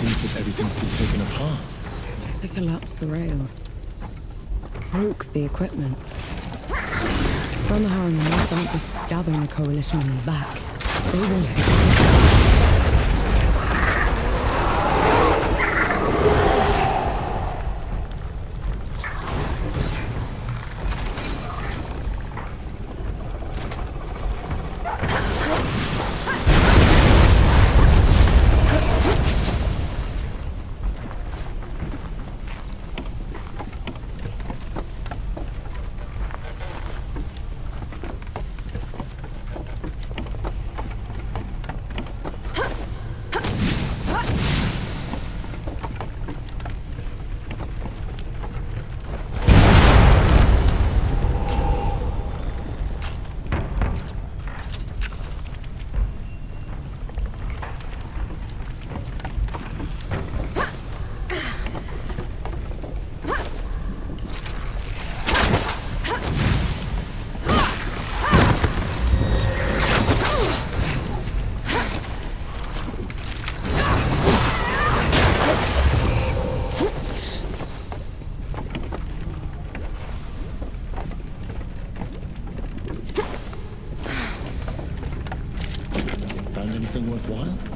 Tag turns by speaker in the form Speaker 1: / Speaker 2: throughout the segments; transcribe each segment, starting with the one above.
Speaker 1: seems that everything's been taken apart.
Speaker 2: They collapsed the rails. Broke the equipment. Brahmahar and the North aren't just stabbing the coalition in the back. They want it.
Speaker 1: Anything worthwhile?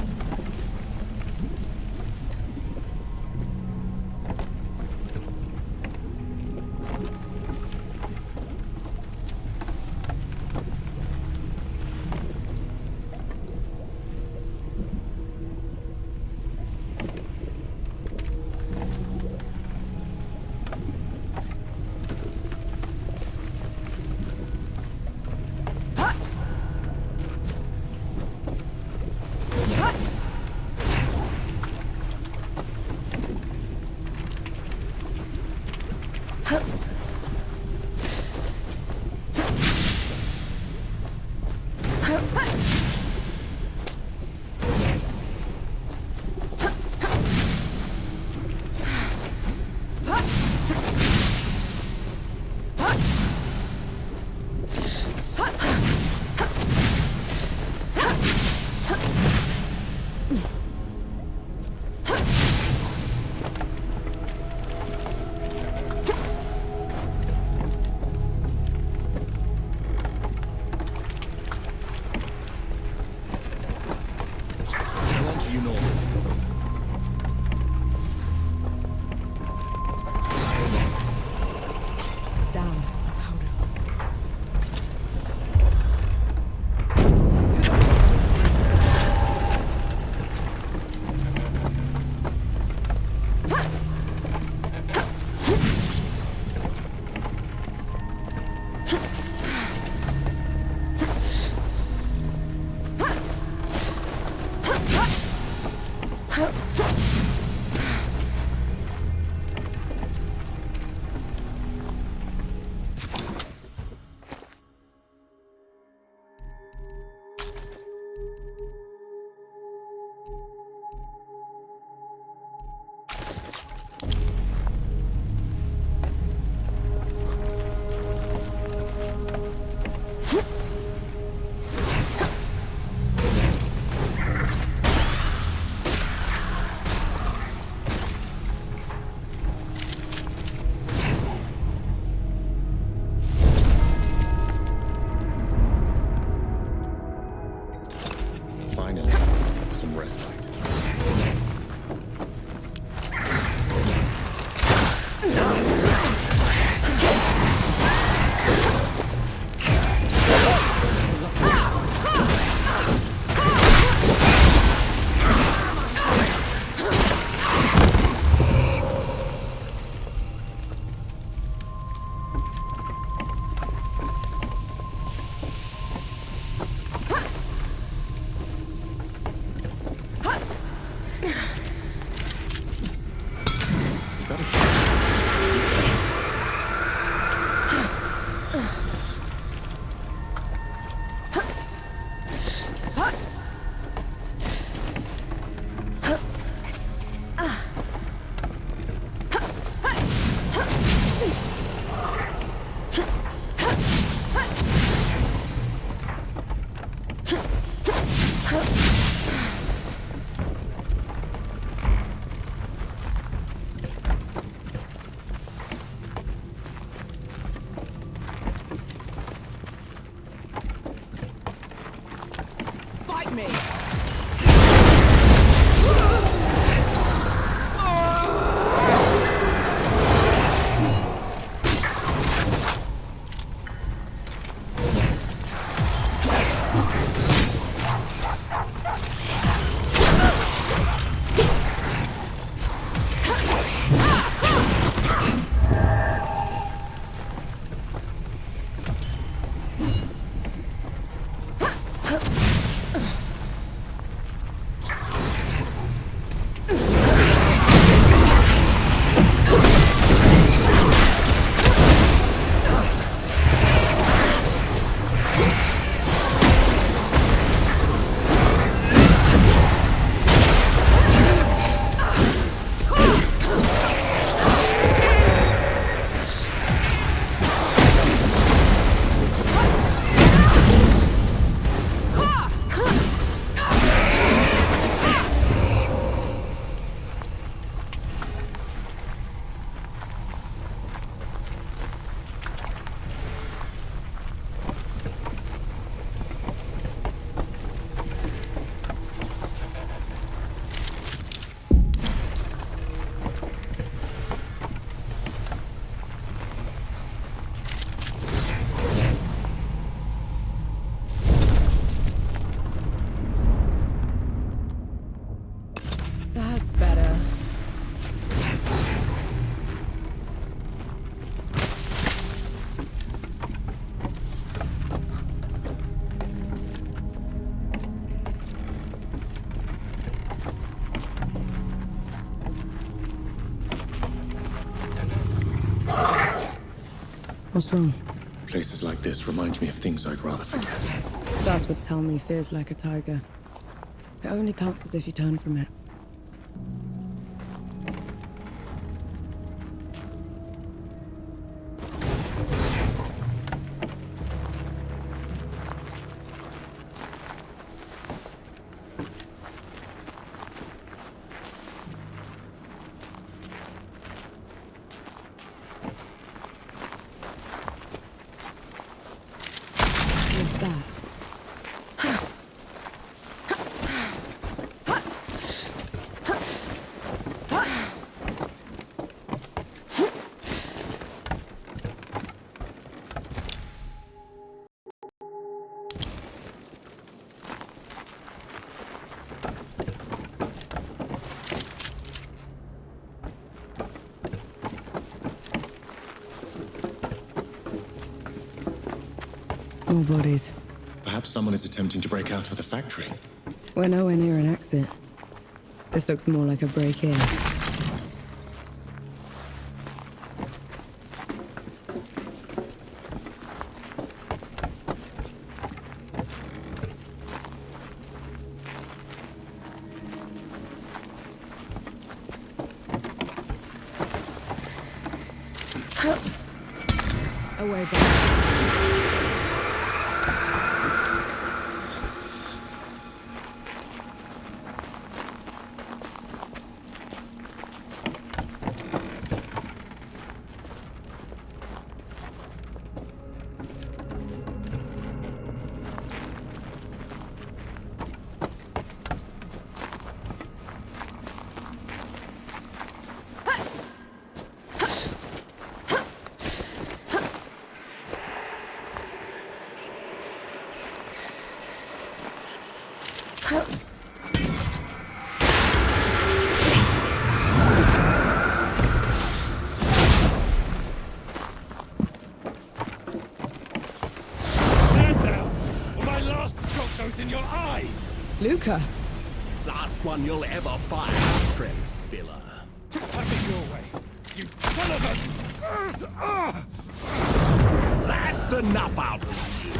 Speaker 2: What's wrong?
Speaker 1: Places like this remind me of things I'd rather forget.
Speaker 2: Das would tell me fear's like a tiger. It only pounces if you turn from it. What's that? More bodies.
Speaker 1: Perhaps someone is attempting to break out of the factory.
Speaker 2: We're nowhere near an exit. This looks more like a break-in. Away back.
Speaker 3: In your eye!
Speaker 2: Luca!
Speaker 4: Last one you'll ever fire, Trent Spiller.
Speaker 3: Have it your way, you son of a...
Speaker 4: That's enough out of you.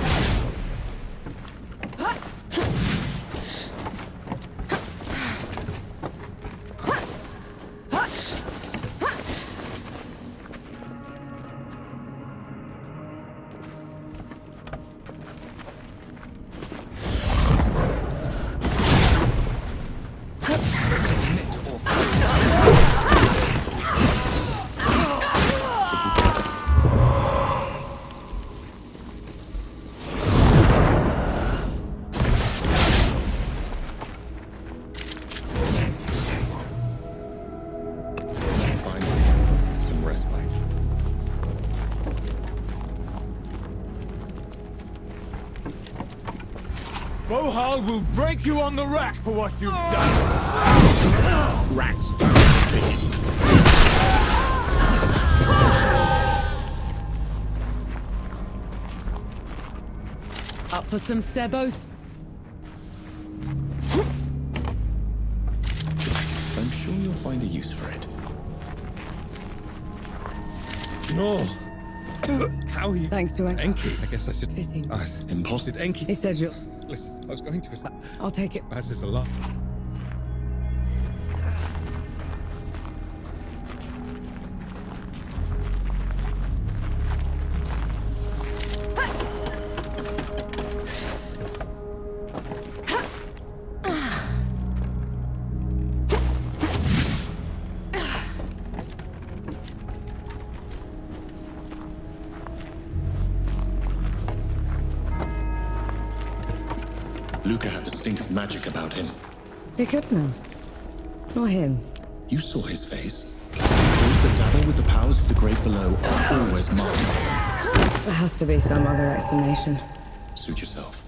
Speaker 3: Bohal will break you on the rack for what you've done!
Speaker 4: Racks.
Speaker 2: Up for some sebos?
Speaker 1: I'm sure you'll find a use for it.
Speaker 3: No. How he...
Speaker 2: Thanks to
Speaker 3: Enki, I guess I should...
Speaker 2: Fitting.
Speaker 1: Impossible.
Speaker 3: Did Enki...
Speaker 2: He said you'll...
Speaker 3: Listen, I was going to...
Speaker 2: I'll take it.
Speaker 3: That is a lot.
Speaker 1: Luca had the stink of magic about him.
Speaker 2: He could know. Not him.
Speaker 1: You saw his face. Those that dabble with the powers of the great below are always marked.
Speaker 2: There has to be some other explanation.
Speaker 1: Suit yourself.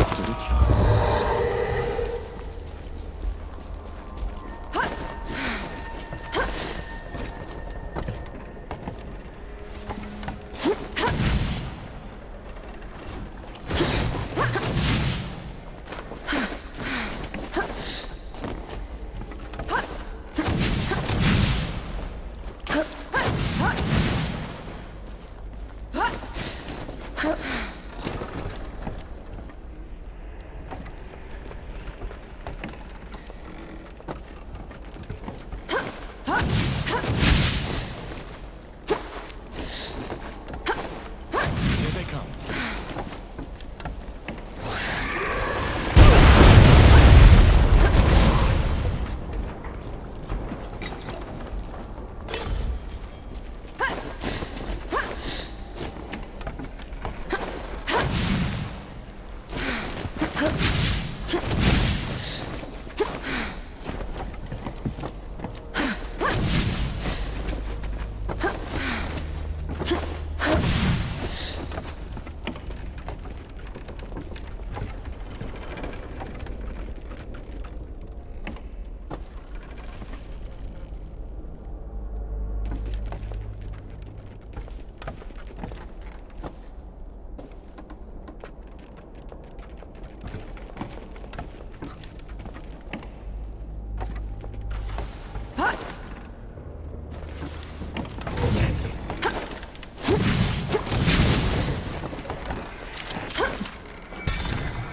Speaker 1: Stood a chance. come.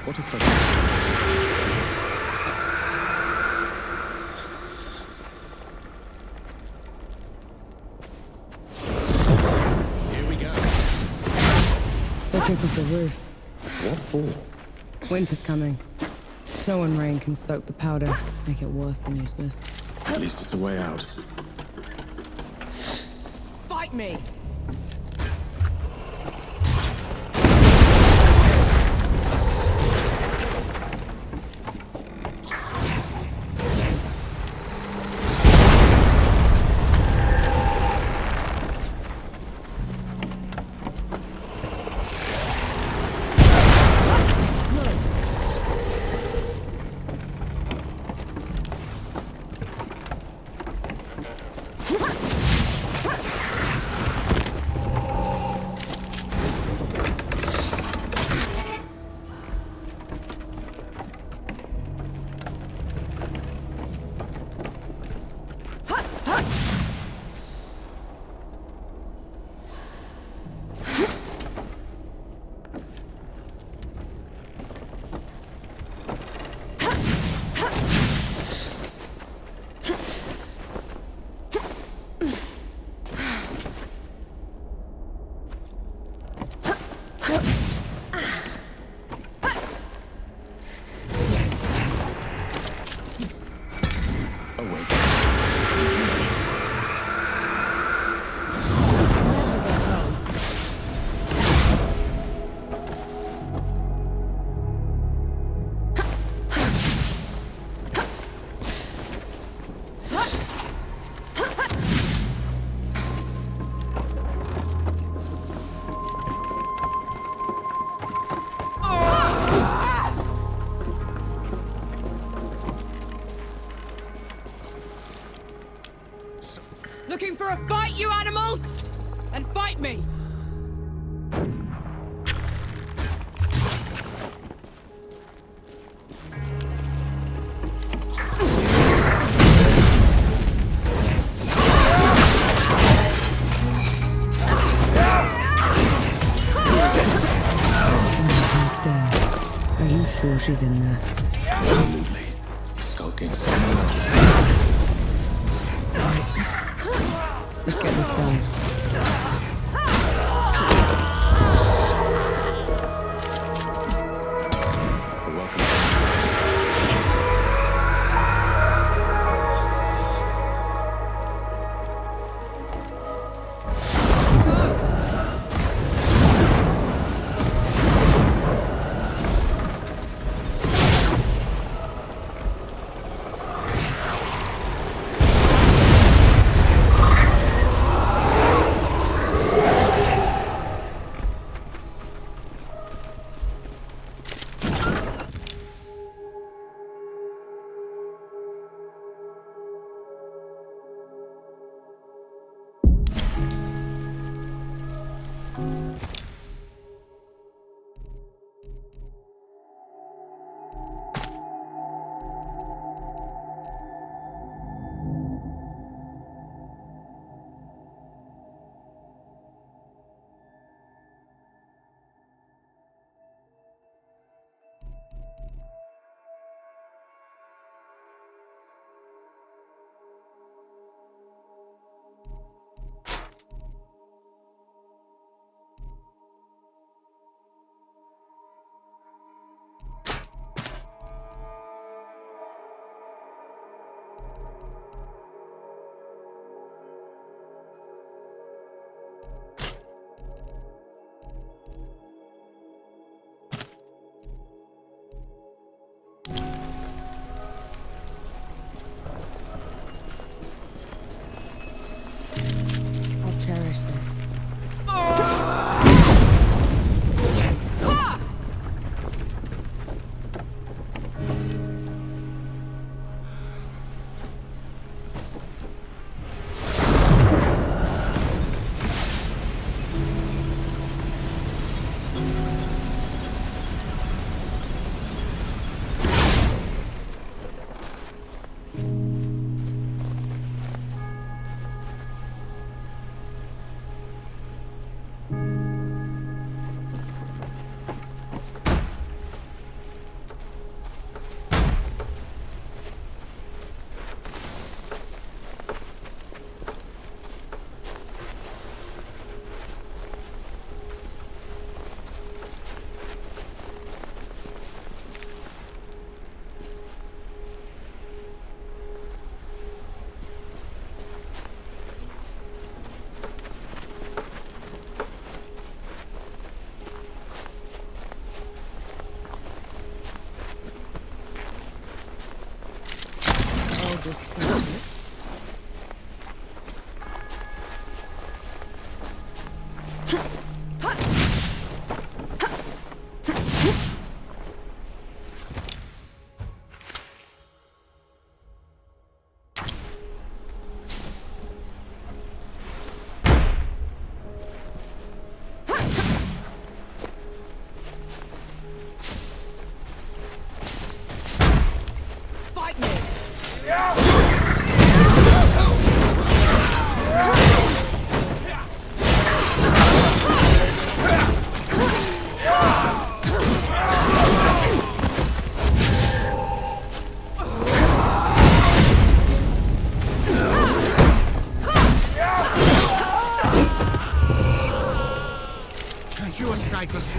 Speaker 1: What a pleasant Here we go.
Speaker 2: They're taking the roof.
Speaker 1: What for?
Speaker 2: Winter's coming. Snow and rain can soak the powder, make it worse than useless.
Speaker 1: At least it's a way out.
Speaker 2: Fight me! Looking for a fight, you animals? And fight me! Are you sure she's in there?
Speaker 1: Absolutely. Skulking somewhere.
Speaker 2: Let's get this done.
Speaker 1: Welcome.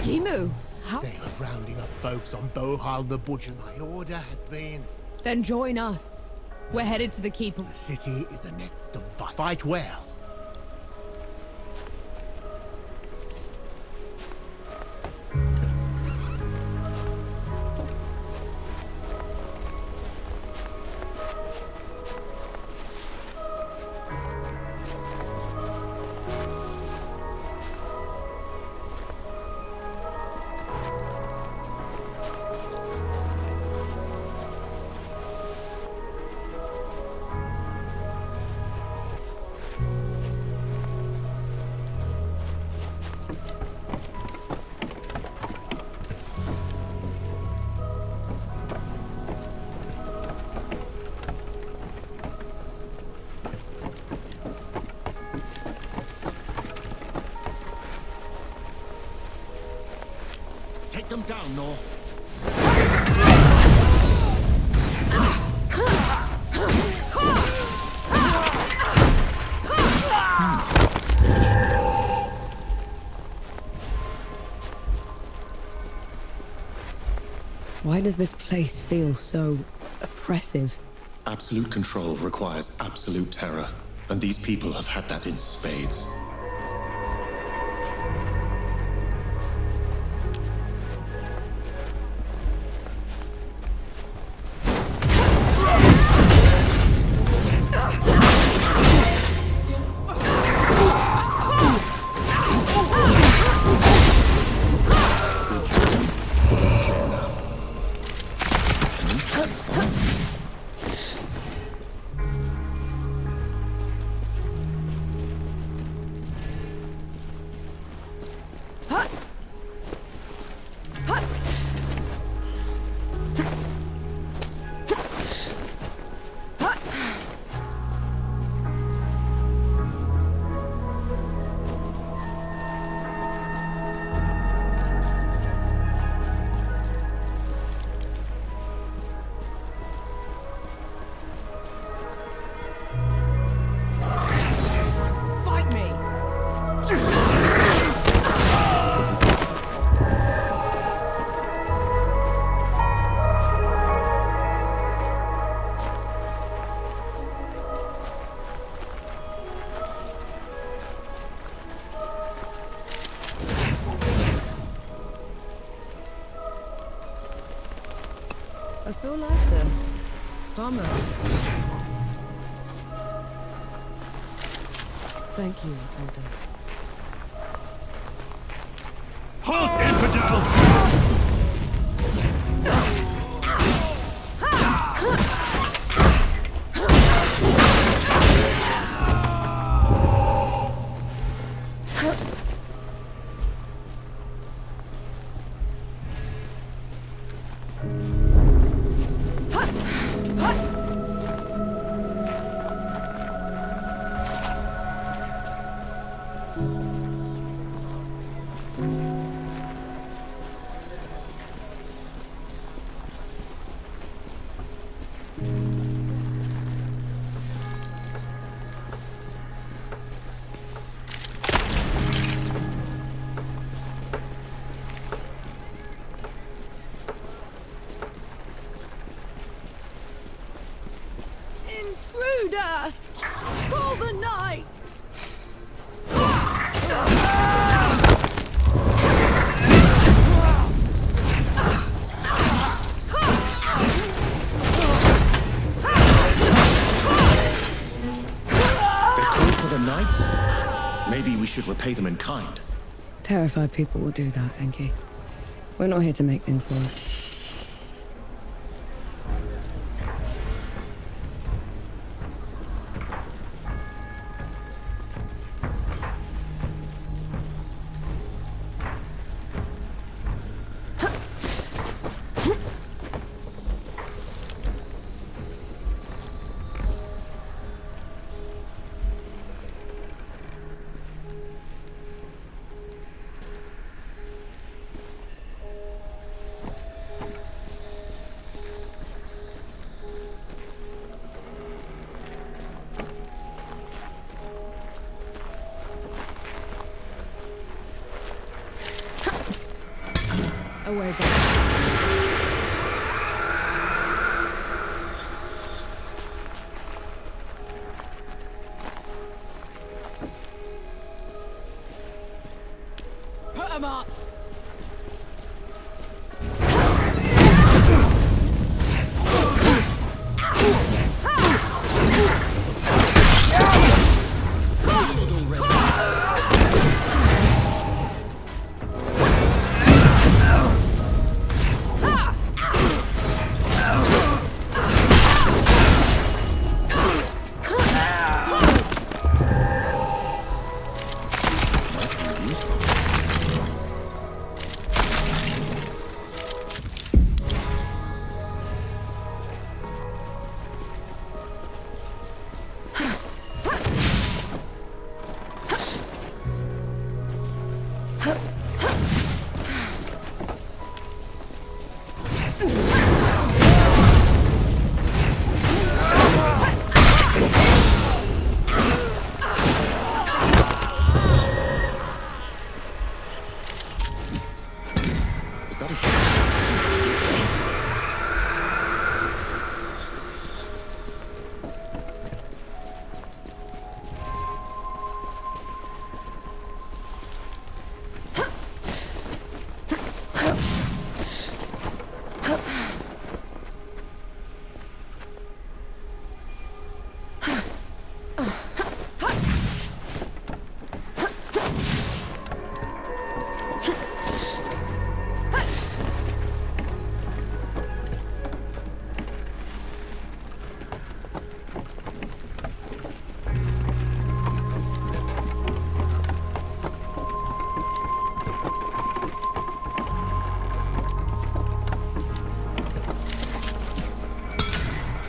Speaker 2: Emu, how?
Speaker 5: They were rounding up folks on Bohal the Butcher. My order has been...
Speaker 2: Then join us. We're headed to the keep.
Speaker 5: The city is a nest of fight well.
Speaker 1: Take them down, Nor.
Speaker 2: Why does this place feel so oppressive?
Speaker 1: Absolute control requires absolute terror, and these people have had that in spades.
Speaker 2: I feel like the farmer. Thank you, Elder.
Speaker 3: Halt, infidel!
Speaker 2: Intruder! Call the knight!
Speaker 1: They call for the knights? Maybe we should repay them in kind.
Speaker 2: Terrified people will do that, Enki. We're not here to make things worse. Away back. Put 'em up!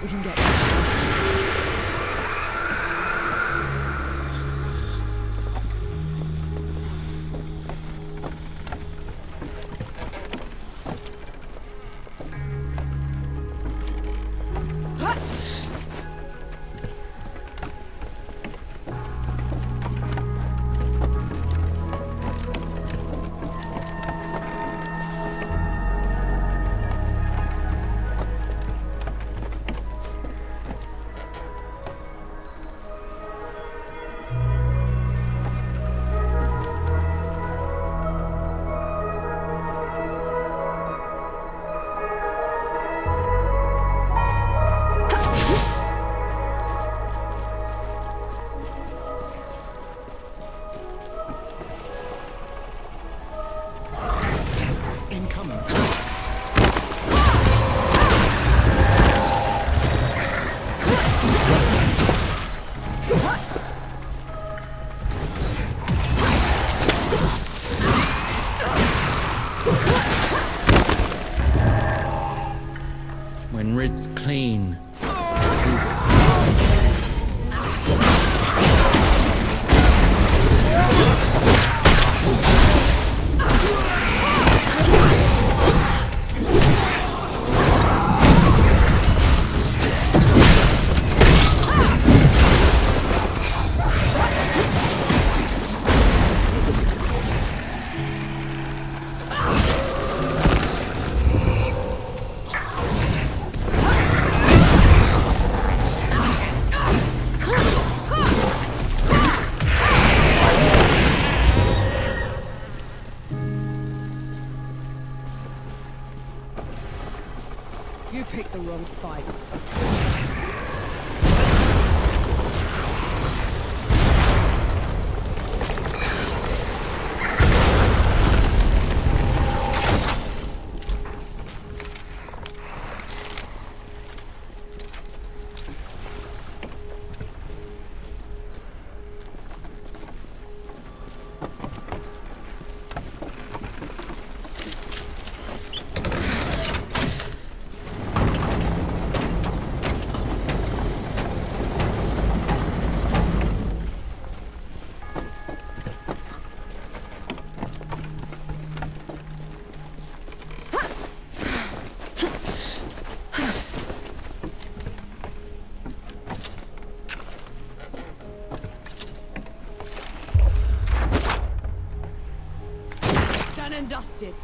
Speaker 2: We can get
Speaker 6: When Rid's clean.
Speaker 2: You picked the wrong fight.
Speaker 7: Done and dusted.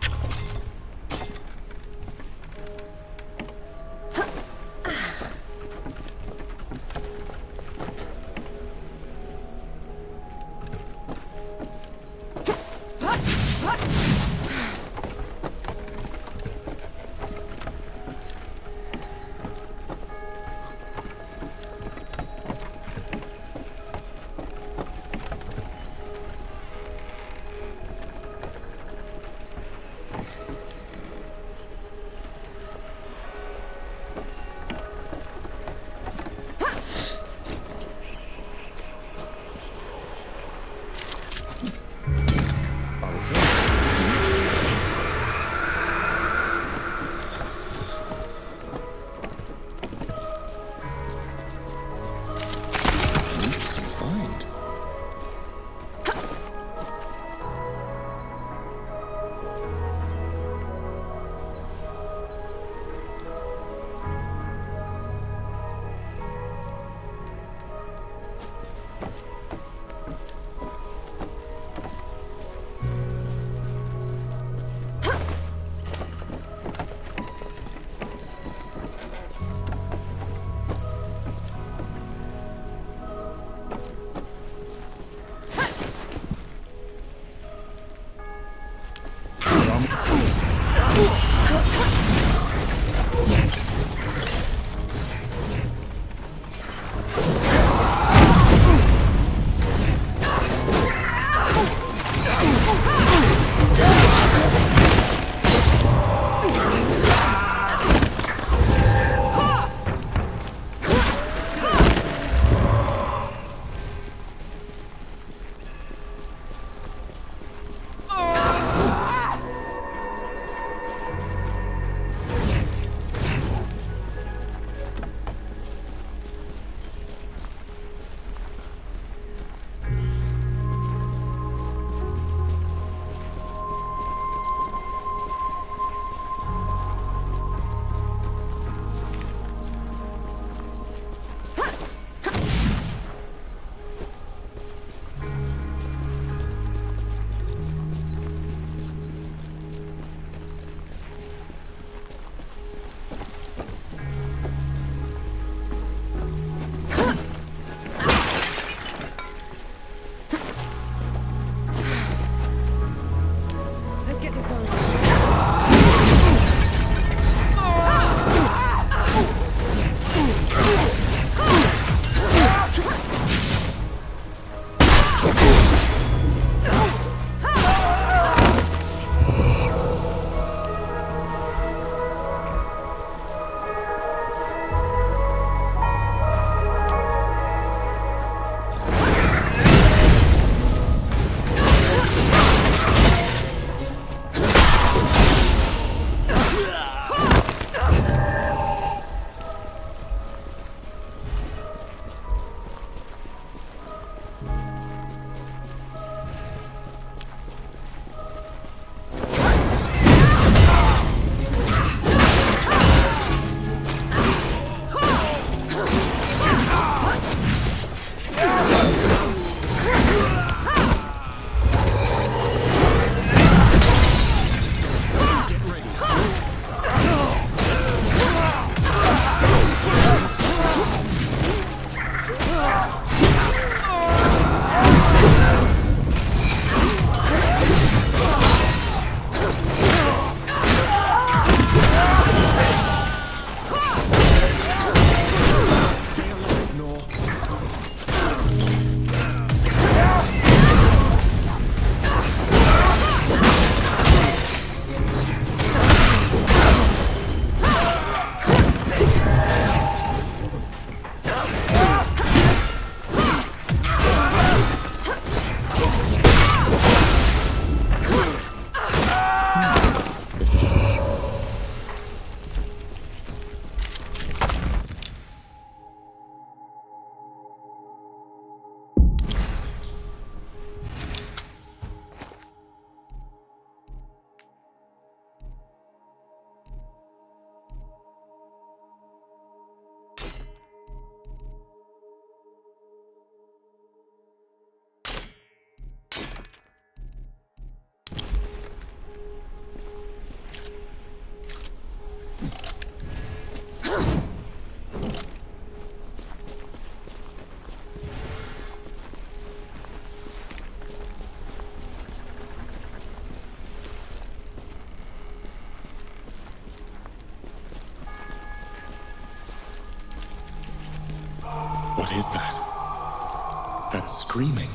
Speaker 1: What is that? That's screaming.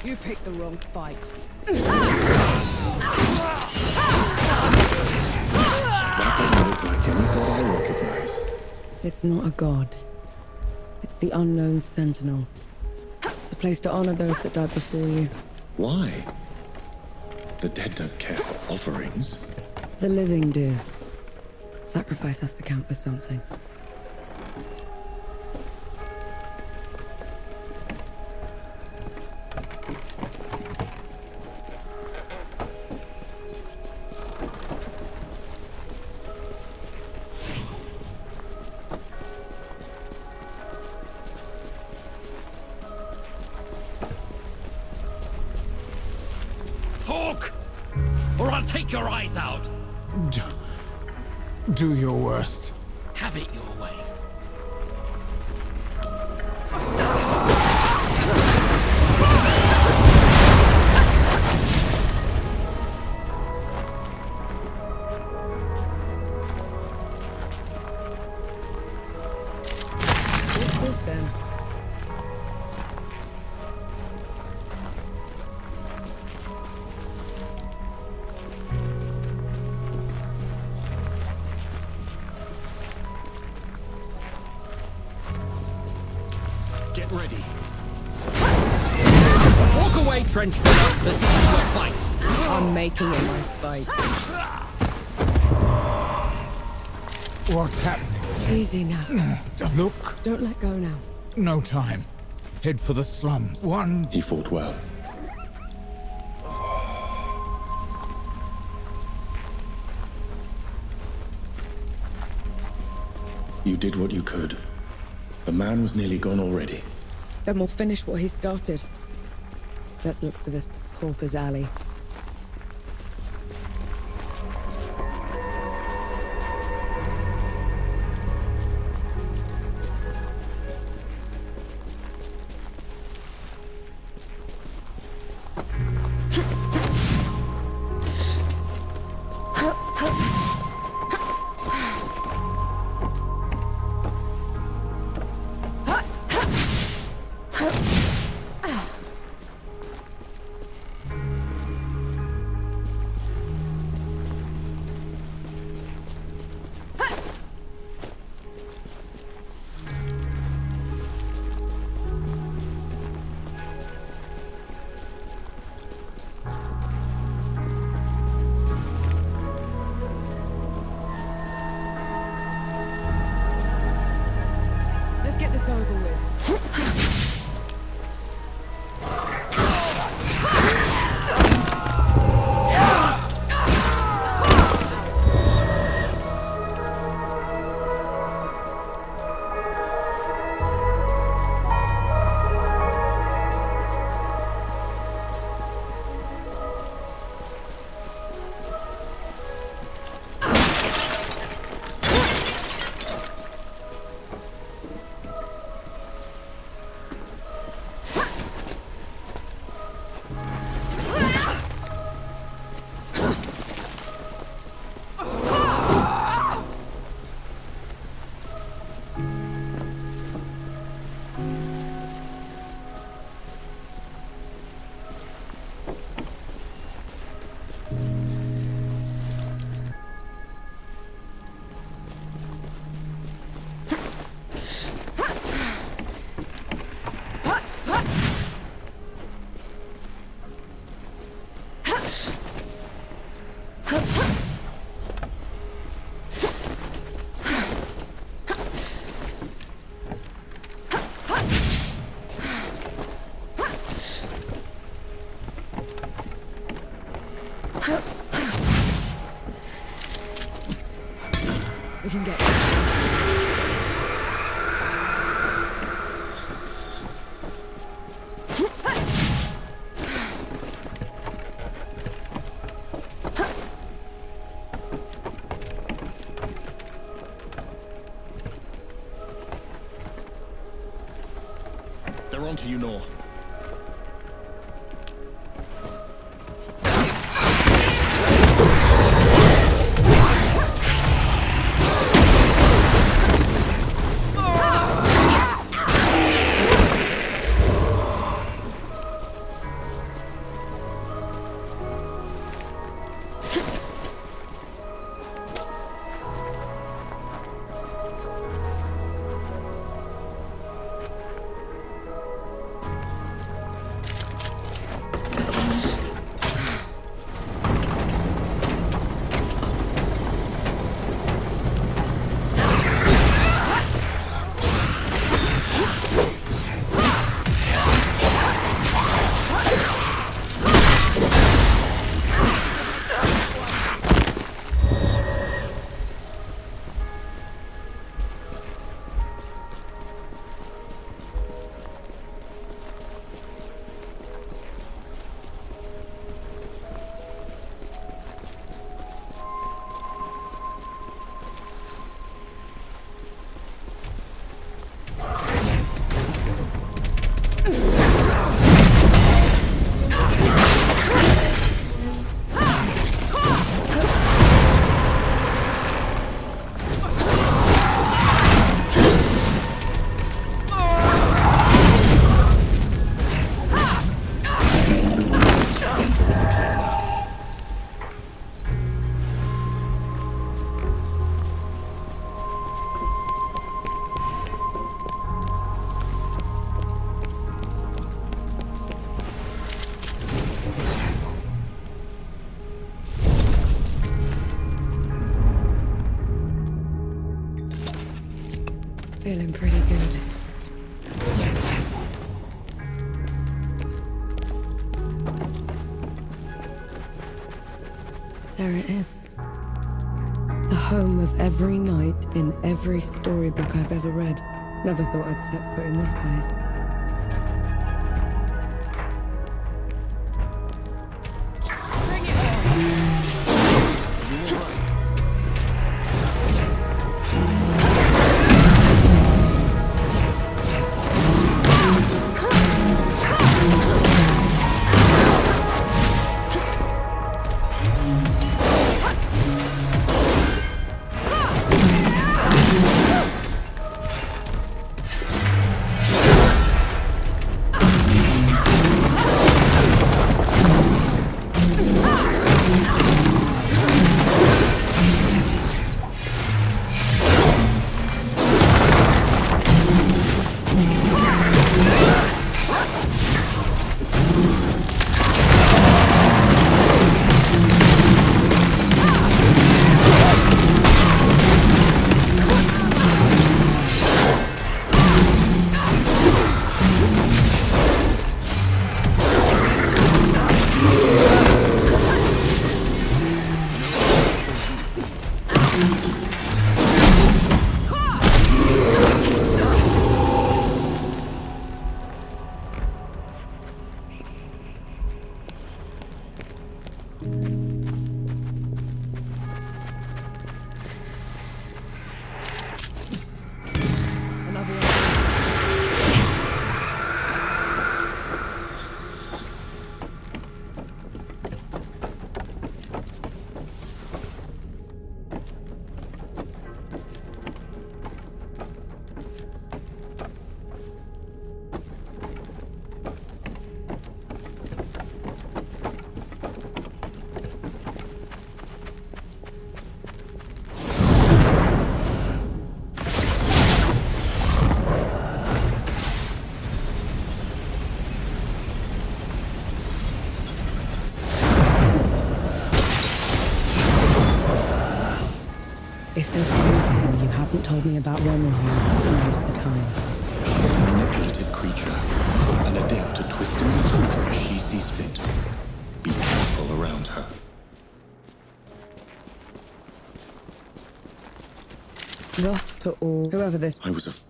Speaker 2: You picked the wrong fight.
Speaker 1: That doesn't look like any god I recognize.
Speaker 2: It's not a god. It's the unknown sentinel. It's a place to honor those that died before you.
Speaker 1: Why? The dead don't care for offerings.
Speaker 2: The living do. Sacrifice has to count for something.
Speaker 4: Talk! Or I'll take your eyes out!
Speaker 3: Do your worst.
Speaker 4: Have it your way.
Speaker 2: What's this then?
Speaker 1: Get ready.
Speaker 4: Walk away, trench foot. This is your fight.
Speaker 2: I'm making it my fight.
Speaker 3: What's happening?
Speaker 2: Easy now.
Speaker 3: Look,
Speaker 2: Don't let go now.
Speaker 3: no time. Head for the slum. One.
Speaker 1: He fought well. You did what you could. The man was nearly gone already.
Speaker 2: Then we'll finish what he started. Let's look for this pauper's alley. Let's get this over with. We can get
Speaker 1: They're on to you, Nor.
Speaker 2: There it is. The home of every knight in every storybook I've ever read. Never thought I'd step foot in this place. If there's anything you haven't told me about Wormhole, now's the time.
Speaker 1: She's a manipulative creature, an adept at twisting the truth as she sees fit. Be careful around her.
Speaker 2: Lost to all, whoever this...
Speaker 1: I was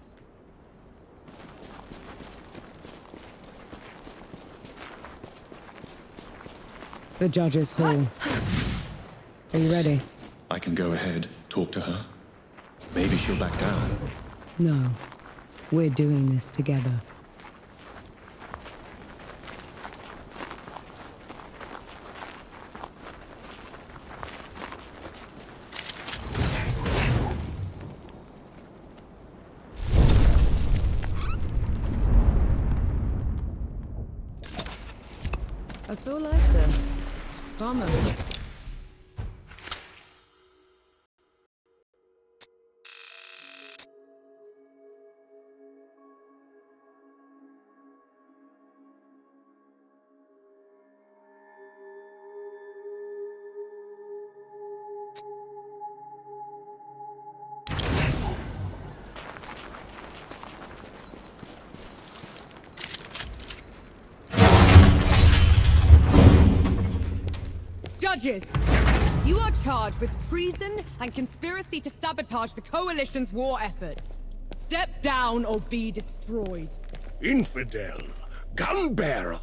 Speaker 2: The Judge's Hall. Are you ready?
Speaker 1: I can go ahead, talk to her. Maybe she'll back down.
Speaker 2: No. We're doing this together. I feel like this. Come on.
Speaker 7: Judges, you are charged with treason and conspiracy to sabotage the Coalition's war effort. Step down or be destroyed.
Speaker 3: Infidel, gunbearer.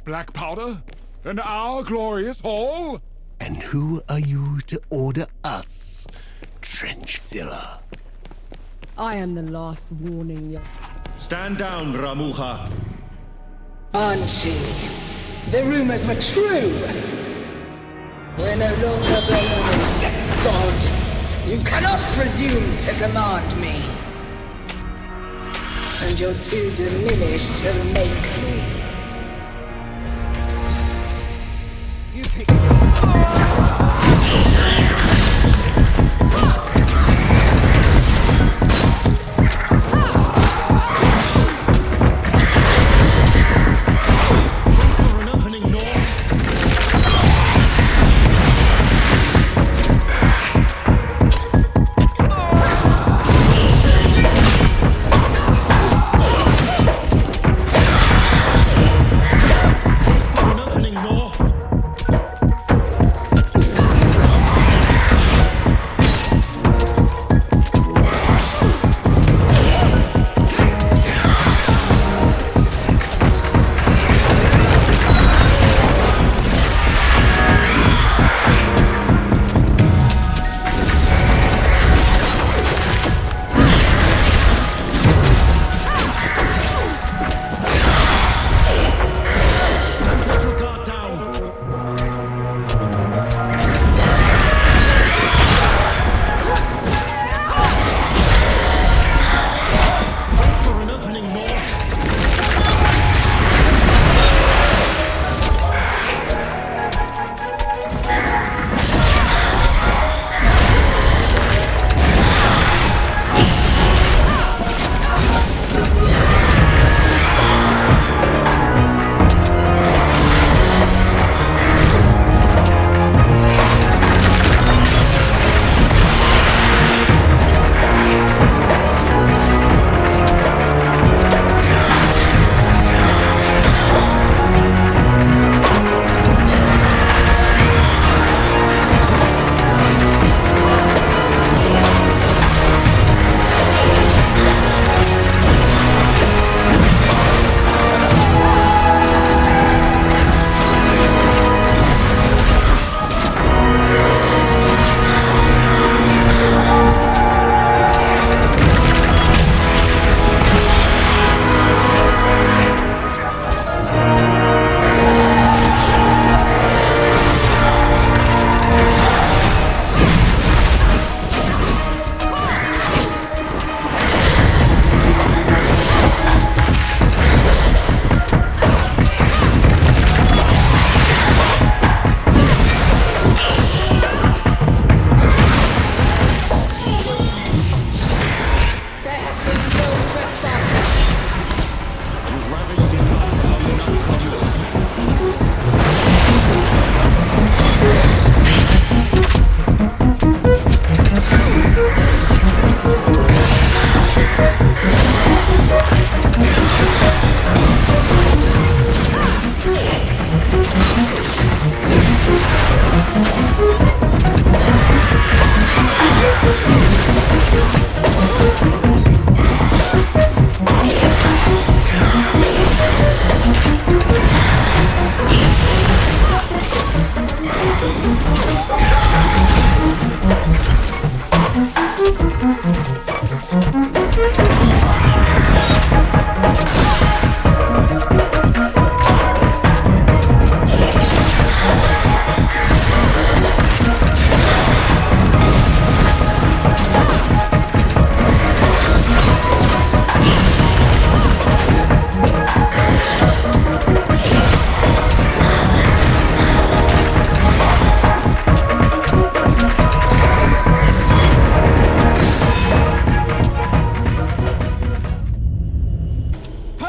Speaker 3: Black powder? And our glorious hall?
Speaker 5: And who are you to order us, trench filler?
Speaker 7: I am the last warning, Your...
Speaker 4: Stand down, Ramuha.
Speaker 8: Anshi, the rumors were true. We're no longer below Death God. You cannot presume to command me. And you're too diminished to make me.
Speaker 7: You pick...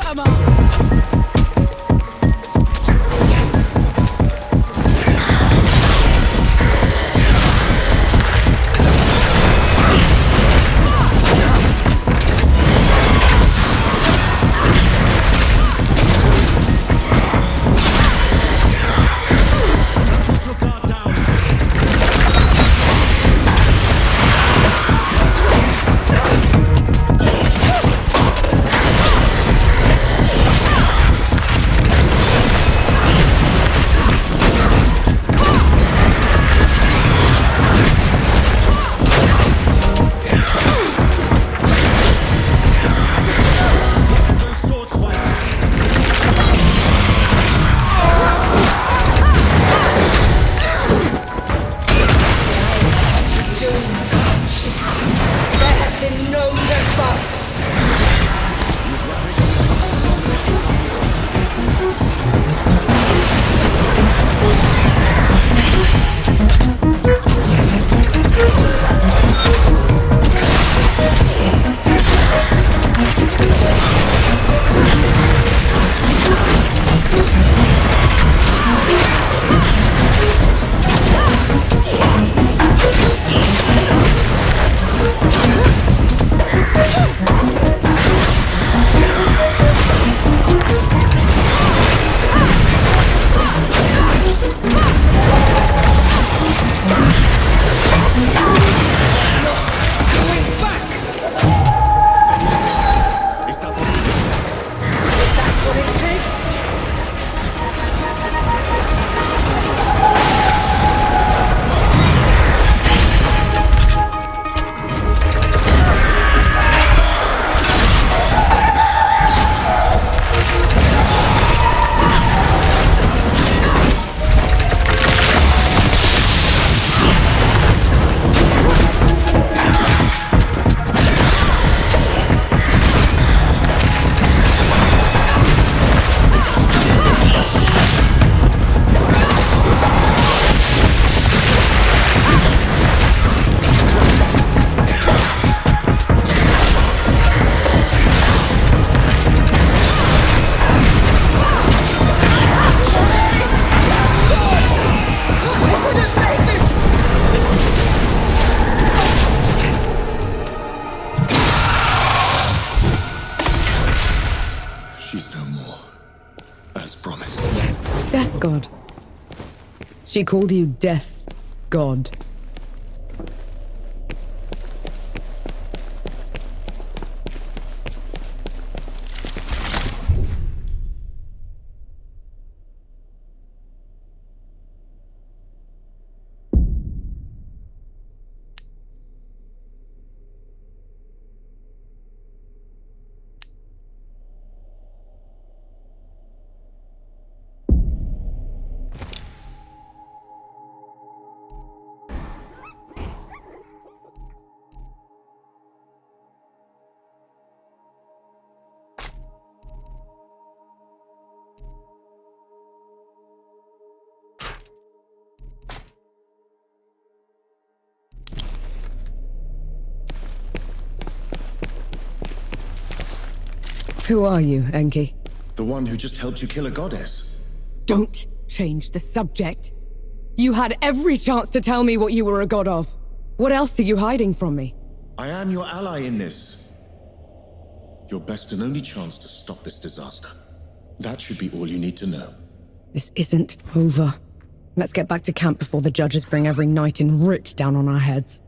Speaker 7: Come on!
Speaker 4: Put your guard down. Those sword swipes.
Speaker 8: Doing this action. There has been no trespass. Going back.
Speaker 4: Is that what you said?
Speaker 8: If that's what it takes. I could have made this.
Speaker 1: She's no more. As promised.
Speaker 2: Death God. She called you Death God. Who are you, Enki?
Speaker 1: The one who just helped you kill a goddess.
Speaker 7: Don't change the subject. You had every chance to tell me what you were a god of. What else are you hiding from me?
Speaker 1: I am your ally in this. Your best and only chance to stop this disaster. That should be all you need to know.
Speaker 2: This isn't over. Let's get back to camp before the judges bring every knight in Root down on our heads.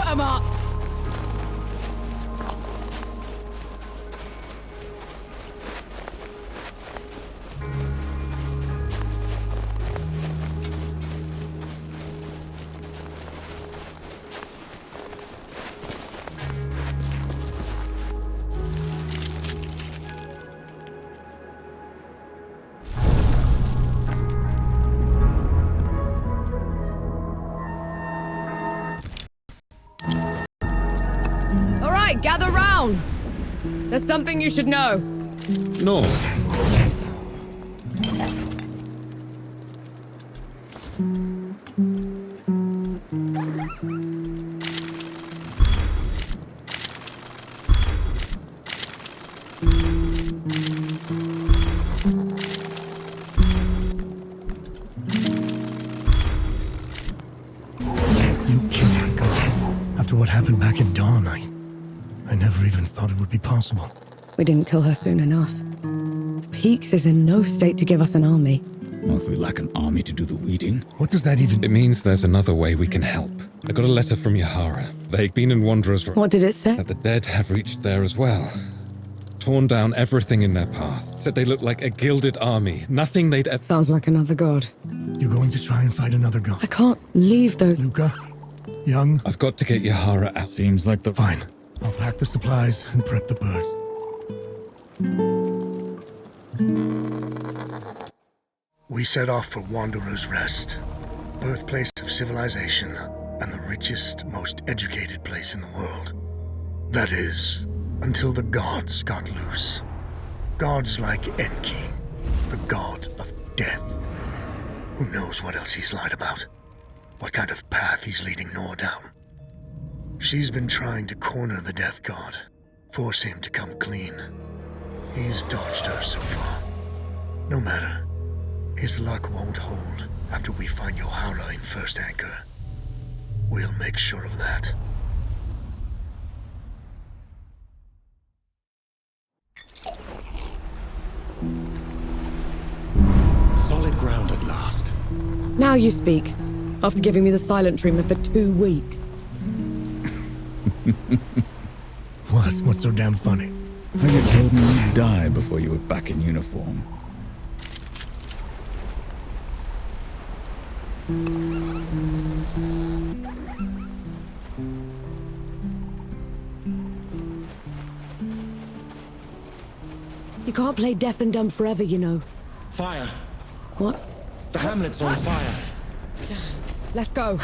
Speaker 7: 'em up! Gather round! There's something you should know.
Speaker 6: No.
Speaker 5: You killed my god. After what happened back in Dawn, I never even thought it would be possible.
Speaker 2: We didn't kill her soon enough. The Peaks is in no state to give us an army.
Speaker 3: Well, if we lack an army to do the weeding.
Speaker 5: What does that even...
Speaker 9: It means there's another way we can help. I got a letter from Yahara. They'd been in Wanderer's...
Speaker 2: What did it say?
Speaker 9: That the dead have reached there as well. Torn down everything in their path. Said they looked like a gilded army. Nothing they'd ever...
Speaker 2: Sounds like another god.
Speaker 5: You're going to try and fight another god?
Speaker 2: I can't leave those...
Speaker 5: Luca? Young?
Speaker 9: I've got to get Yahara out.
Speaker 3: Seems like the...
Speaker 5: Fine. I'll pack the supplies and prep the birds. We set off for Wanderer's Rest, birthplace of civilization and the richest, most educated place in the world. That is, until the gods got loose. Gods like Enki, the god of death. Who knows what else he's lied about? What kind of path he's leading Nor down? She's been trying to corner the death god, force him to come clean. He's dodged her so far. No matter. His luck won't hold after we find Yahara in First Anchor. We'll make sure of that.
Speaker 1: Solid ground at last.
Speaker 2: Now you speak, after giving me the silent treatment for 2 weeks.
Speaker 5: What's so damn funny?
Speaker 3: How you told me you'd die before you were back in uniform.
Speaker 2: You can't play deaf and dumb forever, you know.
Speaker 1: Fire!
Speaker 2: What?
Speaker 1: The hamlet's on fire!
Speaker 2: Let's go.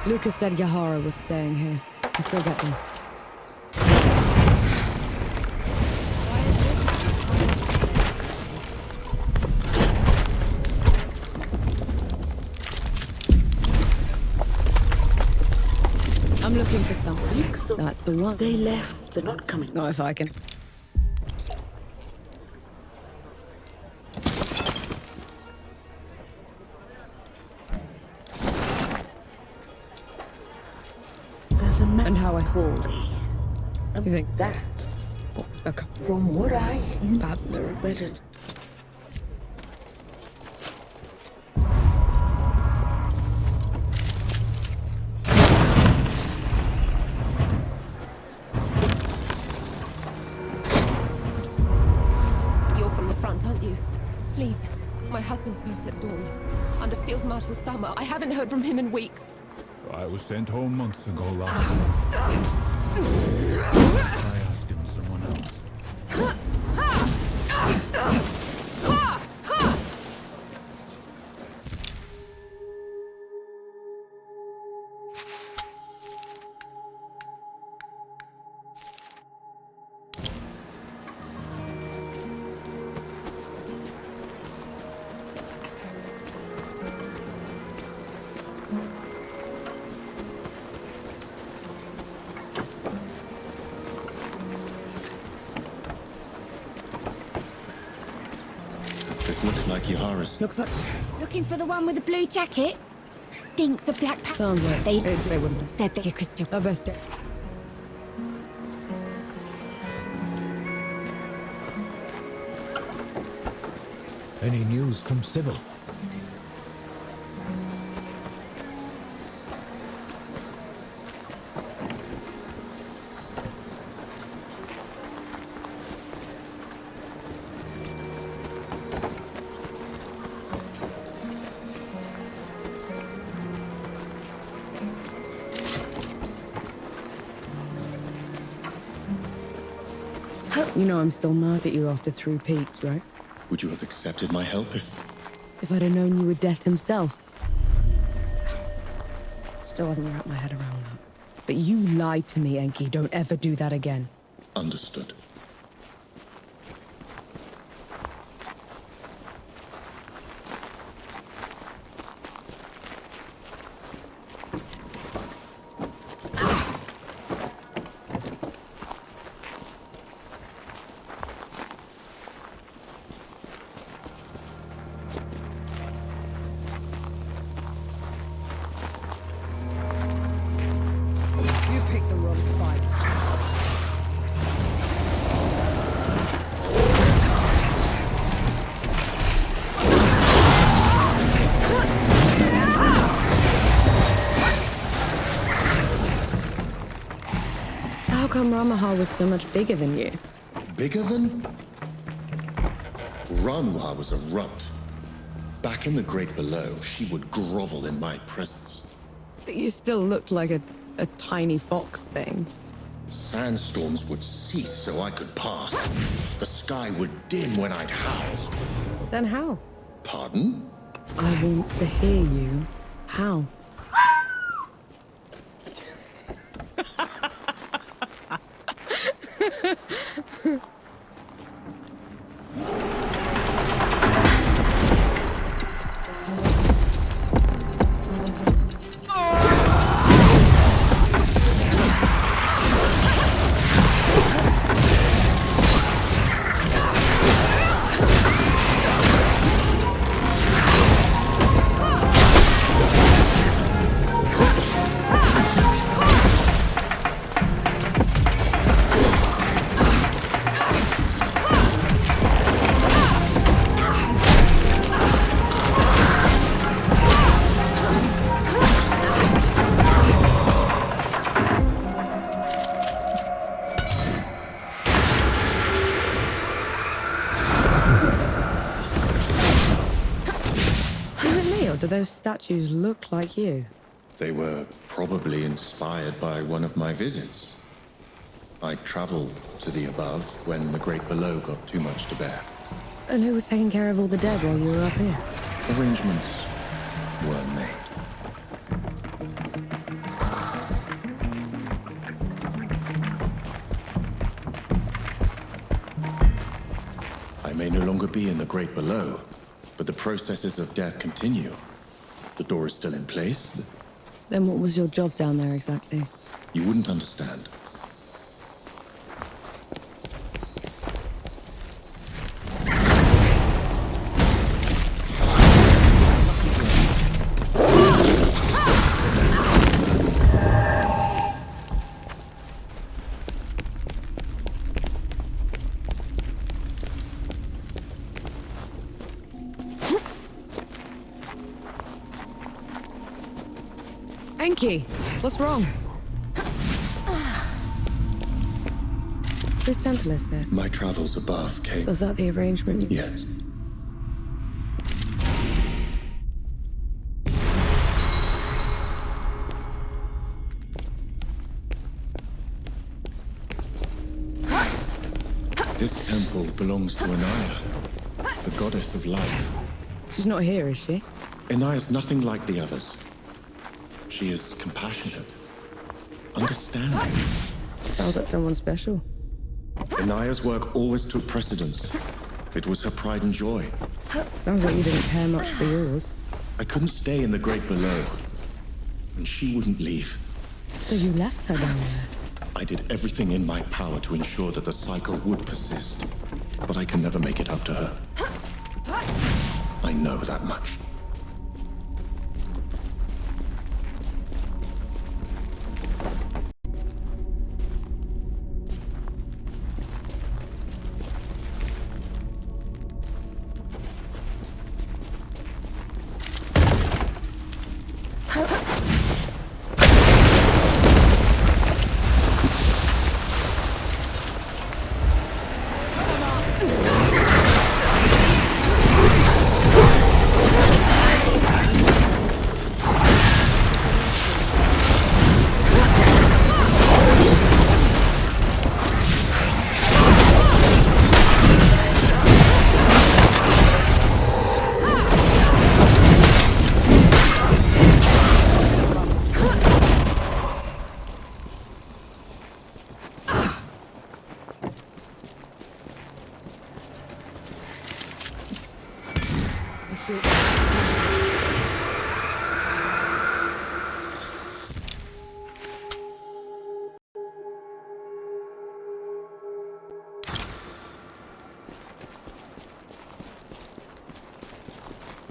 Speaker 2: Lucas said Yahara was staying here. Let's go get them. I'm looking for something. That's the one.
Speaker 10: They left. They're not coming.
Speaker 2: Not if I can.
Speaker 10: There's a man
Speaker 2: And how I
Speaker 10: poorly.
Speaker 2: You think
Speaker 10: That,
Speaker 2: okay.
Speaker 10: from what I hear,
Speaker 2: Bad.
Speaker 10: they're better.
Speaker 11: You're from the front, aren't you? Please, my husband serves at Dawn. Under Field Marshal Summer. I haven't heard from him in weeks.
Speaker 3: I was sent home months ago, last. Try asking someone else.
Speaker 1: This looks like Yahara's.
Speaker 2: Looks like.
Speaker 12: Looking for the one with the blue jacket? Stinks of black pepper.
Speaker 2: Sounds like
Speaker 12: They
Speaker 2: wouldn't.
Speaker 12: said that you could still.
Speaker 2: I best.
Speaker 3: Any news from Sybil?
Speaker 2: You know I'm still mad at you after 3 peaks, right?
Speaker 1: Would you have accepted my help if
Speaker 2: I'd have known you were Death himself. Still haven't wrapped my head around that. But you lied to me, Enki. Don't ever do that again.
Speaker 1: understood?
Speaker 2: You picked the wrong fight. How come Ramahar was so much bigger than you?
Speaker 1: Bigger than? Ranwa was a runt. Back in the Great Below, she would grovel in my presence.
Speaker 2: But you still looked like a tiny fox thing.
Speaker 1: Sandstorms would cease so I could pass. The sky would dim when I'd howl.
Speaker 2: Then how?
Speaker 1: Pardon?
Speaker 2: I want to hear you. How? Do those statues look like you?
Speaker 1: They were probably inspired by one of my visits. I traveled to the above when the Great Below got too much to bear.
Speaker 2: And who was taking care of all the dead while you were up here?
Speaker 1: Arrangements were made. I may no longer be in the Great Below, but the processes of death continue. The door is still in place.
Speaker 2: Then what was your job down there exactly?
Speaker 1: You wouldn't understand.
Speaker 2: Enki, what's wrong? Whose temple is this?
Speaker 1: My travels above came...
Speaker 2: Was that the arrangement you...
Speaker 1: Yes. This temple belongs to Inaya, the goddess of life.
Speaker 2: She's not here, is she?
Speaker 1: Inaya's nothing like the others. She is compassionate, understanding.
Speaker 2: Sounds like someone special.
Speaker 1: Inaya's work always took precedence. It was her pride and joy.
Speaker 2: Sounds like you didn't care much for yours.
Speaker 1: I couldn't stay in the Great Below, and she wouldn't leave.
Speaker 2: So you left her down there?
Speaker 1: I did everything in my power to ensure that the cycle would persist, but I can never make it up to her. I know that much.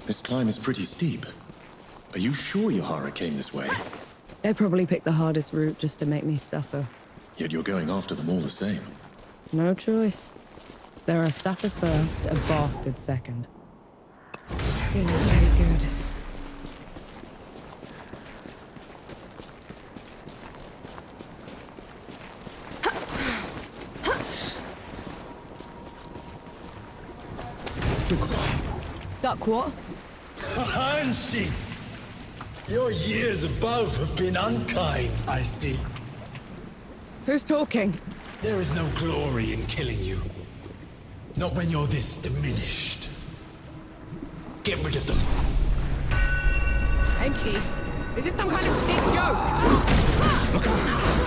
Speaker 1: This climb is pretty steep. Are you sure Yahara came this way?
Speaker 2: They probably picked the hardest route just to make me suffer.
Speaker 1: Yet you're going after them all the same.
Speaker 2: No choice. They're a sapper first, a bastard second. Feeling really good. Duck what?
Speaker 13: Hanshi! Your years above have been unkind, I see.
Speaker 2: Who's talking?
Speaker 13: There is no glory in killing you. Not when you're this diminished. Get rid of them.
Speaker 7: Enki, is this some kind of sick joke?
Speaker 1: Look out!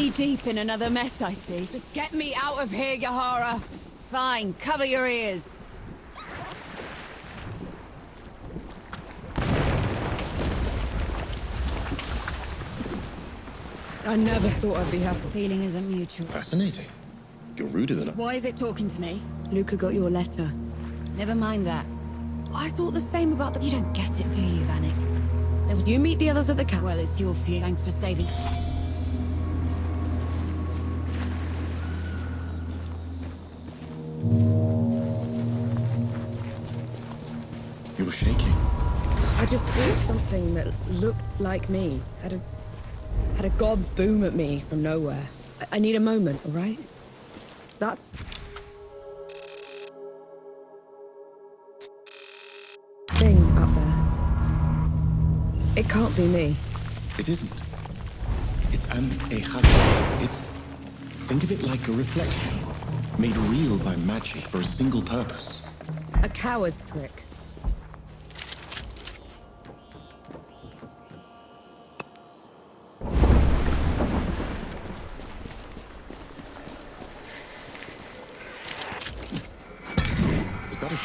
Speaker 7: knee-deep in another mess, I see. Just get me out of here, Yahara. Fine, cover your ears. I never thought I'd be happy.
Speaker 12: Feeling isn't mutual.
Speaker 1: Fascinating. You're ruder than I...
Speaker 12: Why is it talking to me?
Speaker 2: Luca got your letter.
Speaker 12: Never mind that.
Speaker 2: I thought the same about the...
Speaker 12: You don't get it, do you, Vanek? There was...
Speaker 2: You meet the others at the camp.
Speaker 12: Well, it's your fear. Thanks for saving...
Speaker 1: You were shaking.
Speaker 2: I just saw something that looked like me. Had a god boom at me from nowhere. I need a moment, all right? That... thing up there. It can't be me.
Speaker 1: It isn't. It's an ehaka. It's... think of it like a reflection. Made real by magic for a single purpose.
Speaker 2: A coward's trick.
Speaker 1: Is that a...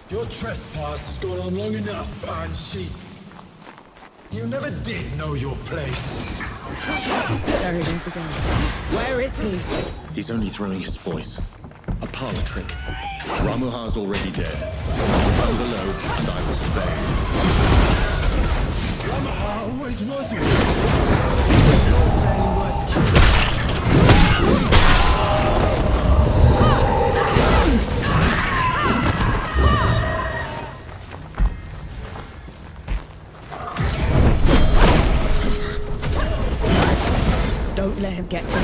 Speaker 13: Your trespass has gone on long enough, Iron Sheep. You never did know your place.
Speaker 2: There he is again. Where is he?
Speaker 1: He's only throwing his voice. A parlor trick. Ramuha's already dead. Down below, and I will spare you.
Speaker 13: Ramuha always was with you. You're barely worth killing.
Speaker 2: Don't let him get to me.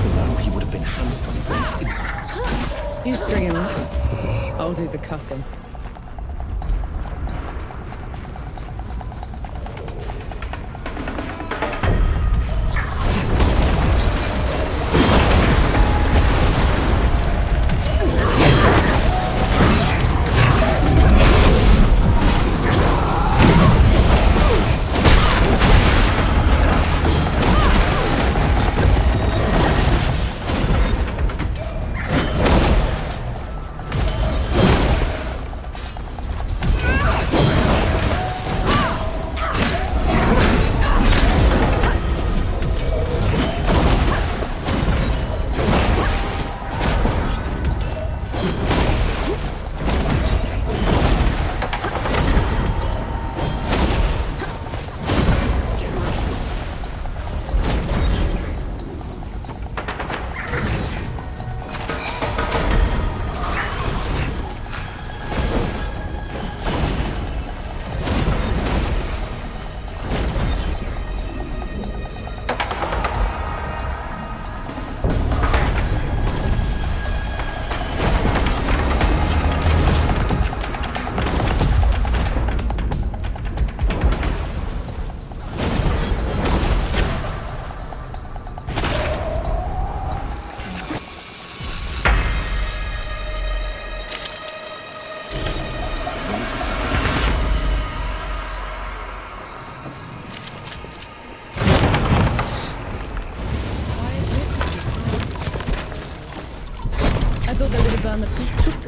Speaker 1: Below, he would have been hamstrung for his insolence.
Speaker 2: You string him up. I'll do the cutting.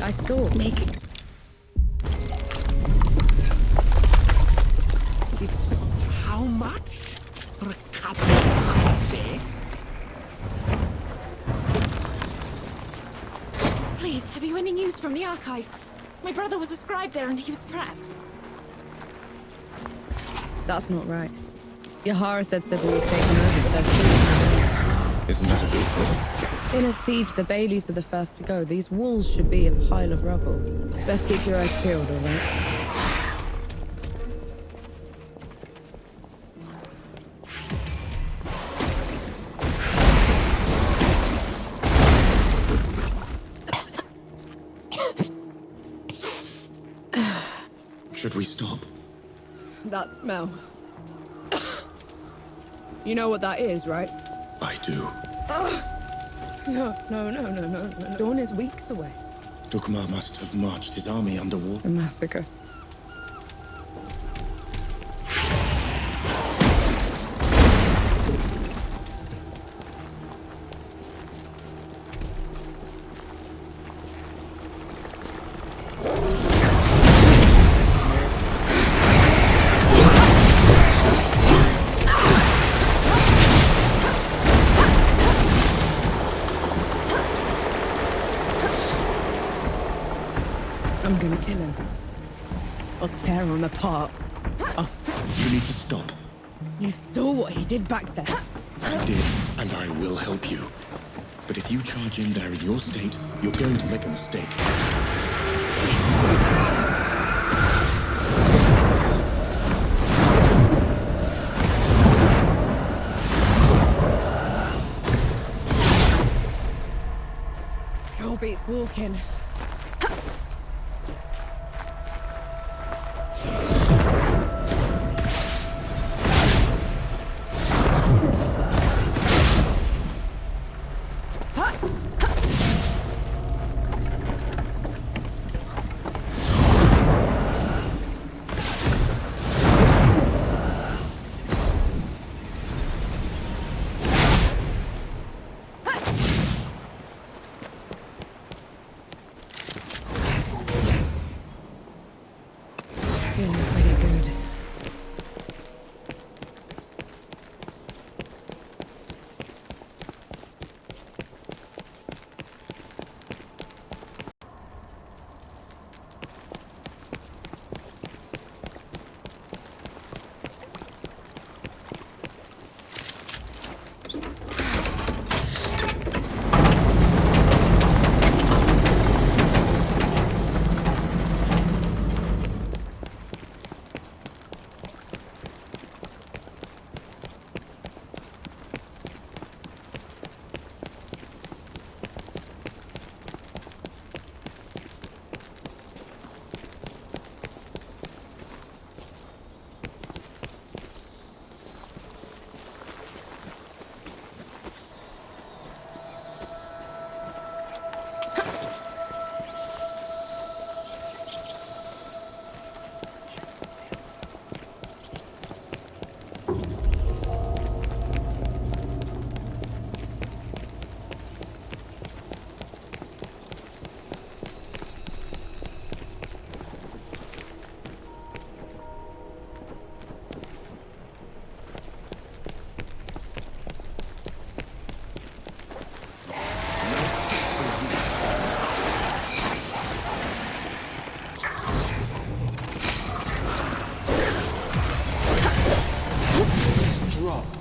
Speaker 2: I saw.
Speaker 10: Make it.
Speaker 4: How much for a cup of coffee?
Speaker 11: Please, have you any news from the archive? My brother was a scribe there and he was trapped.
Speaker 2: That's not right. Yahara said Sybil was taken over, but they're still...
Speaker 1: Isn't that a good thing?
Speaker 2: In a siege, the Baileys are the first to go. These walls should be a pile of rubble. Best keep your eyes peeled, all right?
Speaker 1: Should we stop?
Speaker 2: That smell. You know what that is, right?
Speaker 1: I do.
Speaker 2: No. Dawn is weeks away.
Speaker 1: Dukmar must have marched his army underwater.
Speaker 2: A massacre. I'm gonna kill him. I'll tear him apart. Oh.
Speaker 1: You need to stop.
Speaker 2: You saw what he did back there.
Speaker 1: I did, and I will help you. But if you charge in there in your state, you're going to make a mistake.
Speaker 2: Sure beats walking. Feeling pretty good.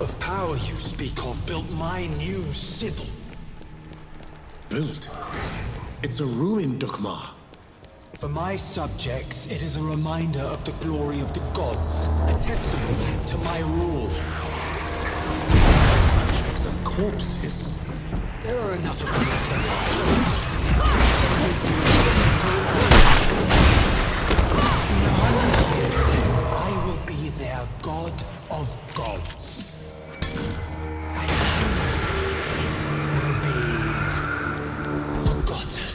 Speaker 13: Of power you speak of built my new Sibyl.
Speaker 1: Built? It's a ruin, Dukmar.
Speaker 13: For my subjects, it is a reminder of the glory of the gods, a testament to my rule.
Speaker 1: Subjects and corpses.
Speaker 13: There are enough of them left alive. In 100 years, I will be their god of gods. And you will be forgotten.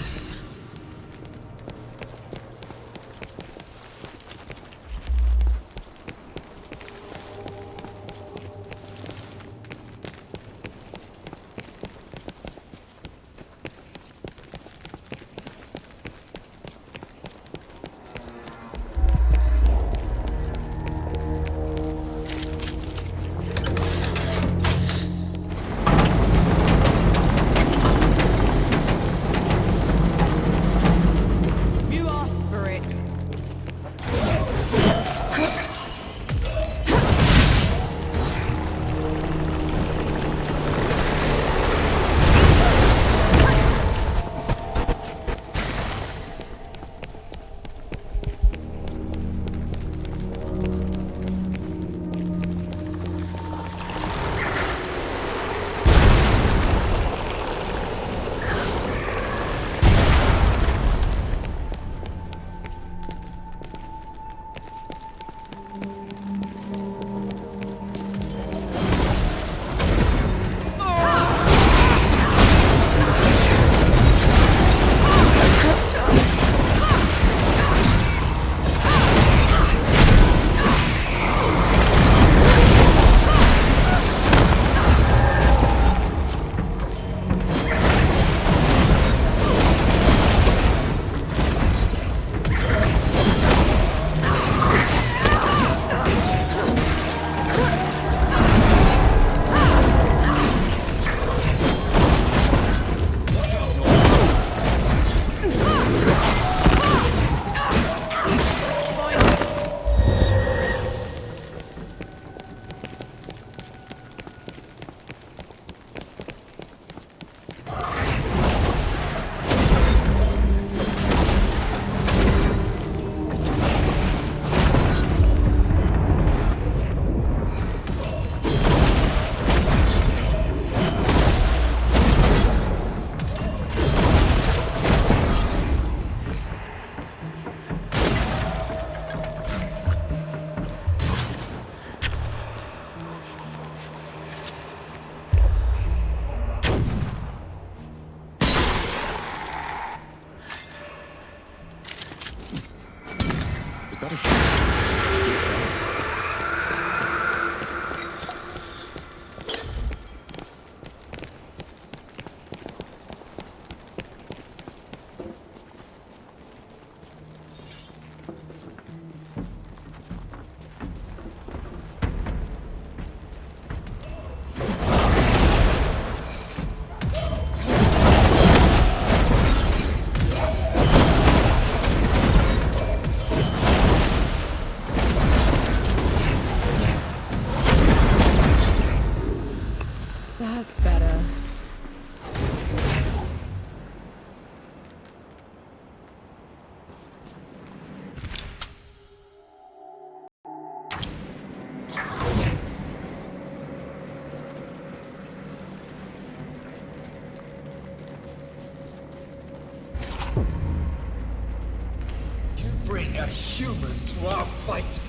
Speaker 13: human to our fight.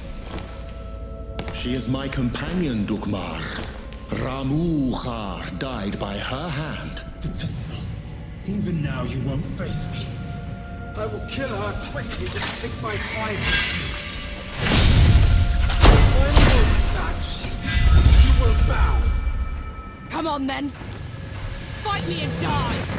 Speaker 1: She is my companion, Dukmar. Ramuhar died by her hand.
Speaker 13: Detestable. Even now you won't face me. I will kill her quickly, but take my time with you. When you touch, you will bow.
Speaker 7: Come on then! Fight me and die!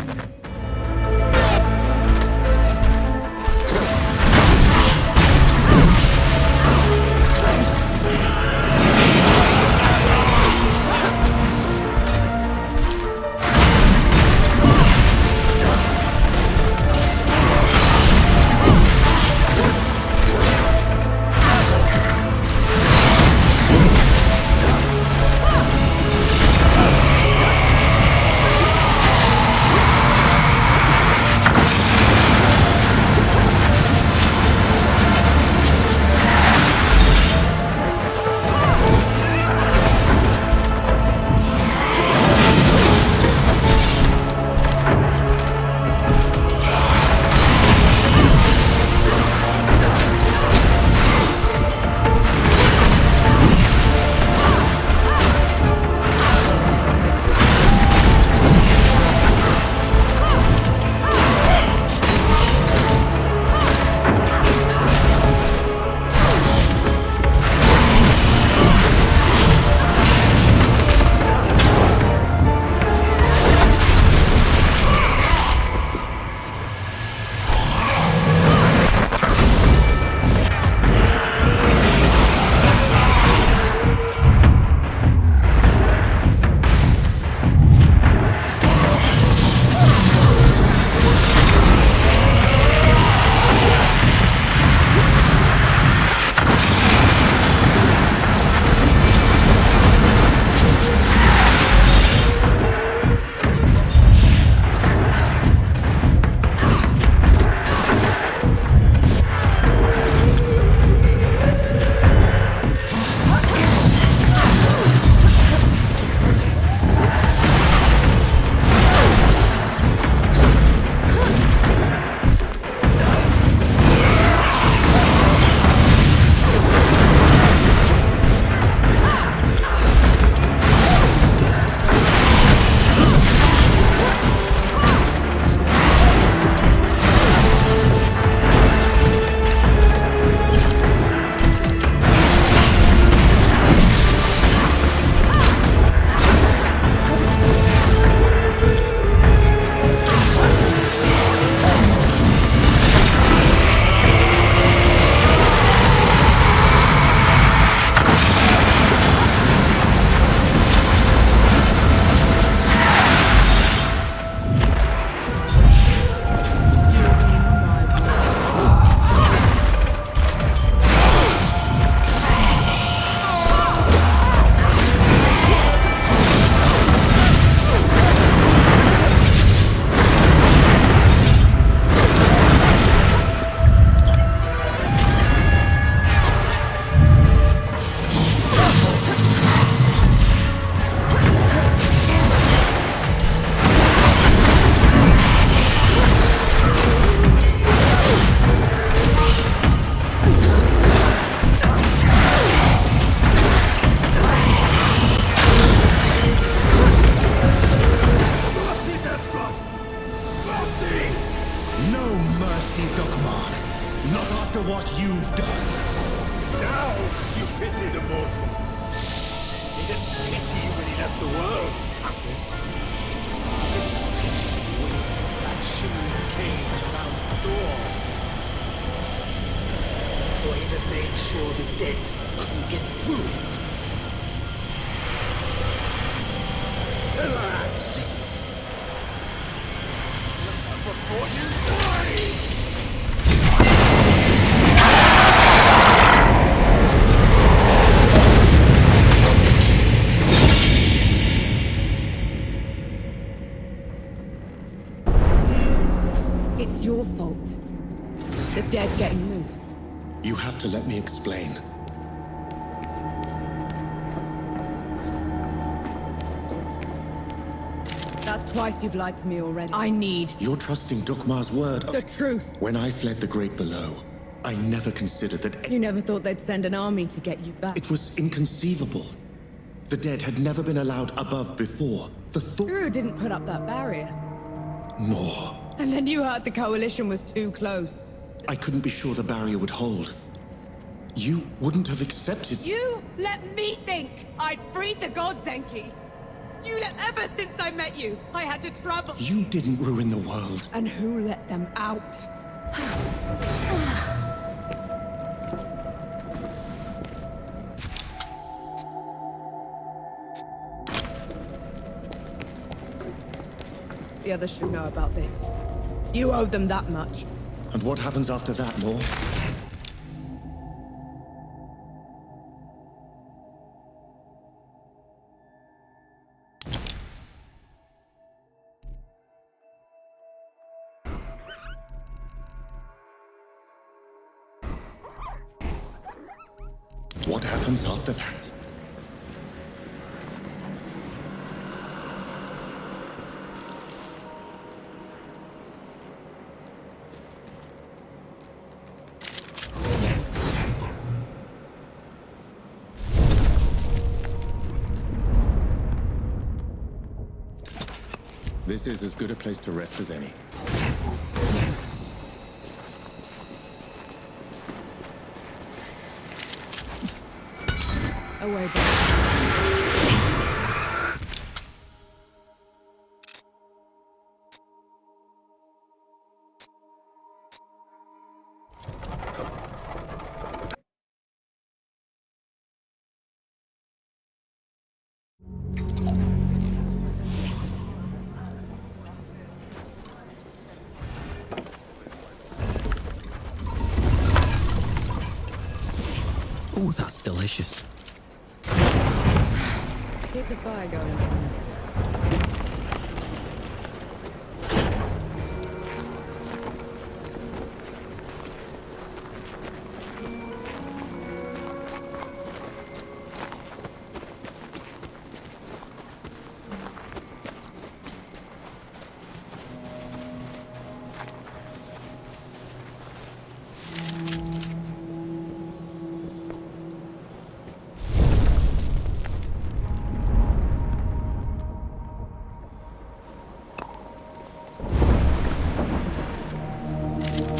Speaker 2: It's your fault. The dead getting loose.
Speaker 1: You have to let me explain.
Speaker 2: That's twice you've lied to me already. I need...
Speaker 1: You're trusting Dukmar's word.
Speaker 2: The truth.
Speaker 1: When I fled the Great Below, I never considered that.
Speaker 2: You never thought they'd send an army to get you back?
Speaker 1: It was inconceivable. The dead had never been allowed above before. The thought.
Speaker 2: Uru didn't put up that barrier.
Speaker 1: No.
Speaker 2: And then you heard the coalition was too close.
Speaker 1: I couldn't be sure the barrier would hold. You wouldn't have accepted.
Speaker 7: You let me think I'd freed the gods, Enki. Ever since I met you, I had to travel.
Speaker 1: You didn't ruin the world.
Speaker 2: And who let them out? The others should know about this. You owed them that much.
Speaker 1: And what happens after that, Mor? What happens after that? This is as good a place to rest as any.
Speaker 2: Away back.
Speaker 6: Oh, that's delicious.
Speaker 2: Keep the fire going.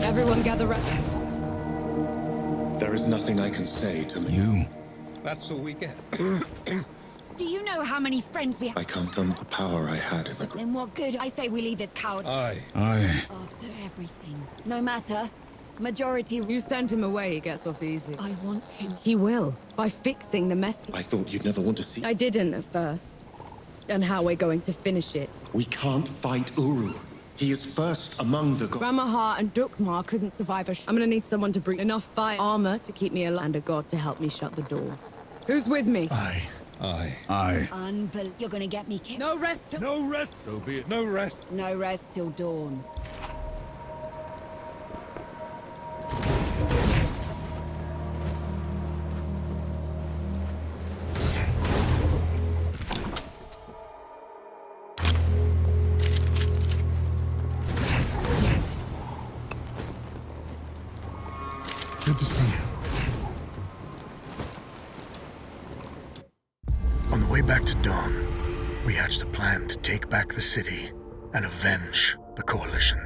Speaker 2: Everyone gather round.
Speaker 1: There is nothing I can say to me.
Speaker 3: You.
Speaker 9: That's all we get.
Speaker 12: Do you know how many friends we have?
Speaker 1: I can't undo the power I had in the group.
Speaker 12: Then what good? I say we leave this coward.
Speaker 9: Aye.
Speaker 12: After everything. No matter. Majority.
Speaker 2: You send him away, he gets off easy.
Speaker 12: I want him.
Speaker 2: He will, by fixing the mess.
Speaker 1: I thought you'd never want to see.
Speaker 2: I didn't at first. And how we're going to finish it.
Speaker 1: We can't fight Uru. He is first among the gods.
Speaker 2: Ramahar and Dukmar couldn't survive I'm gonna need someone to bring enough fire armor to keep me alive and a god to help me shut the door. Who's with me?
Speaker 3: Aye.
Speaker 12: You're gonna get me killed.
Speaker 2: No rest.
Speaker 3: No rest. So be it. No rest.
Speaker 12: No rest till dawn.
Speaker 5: Good to see you. On the way back to Dawn, we hatched a plan to take back the city and avenge the Coalition.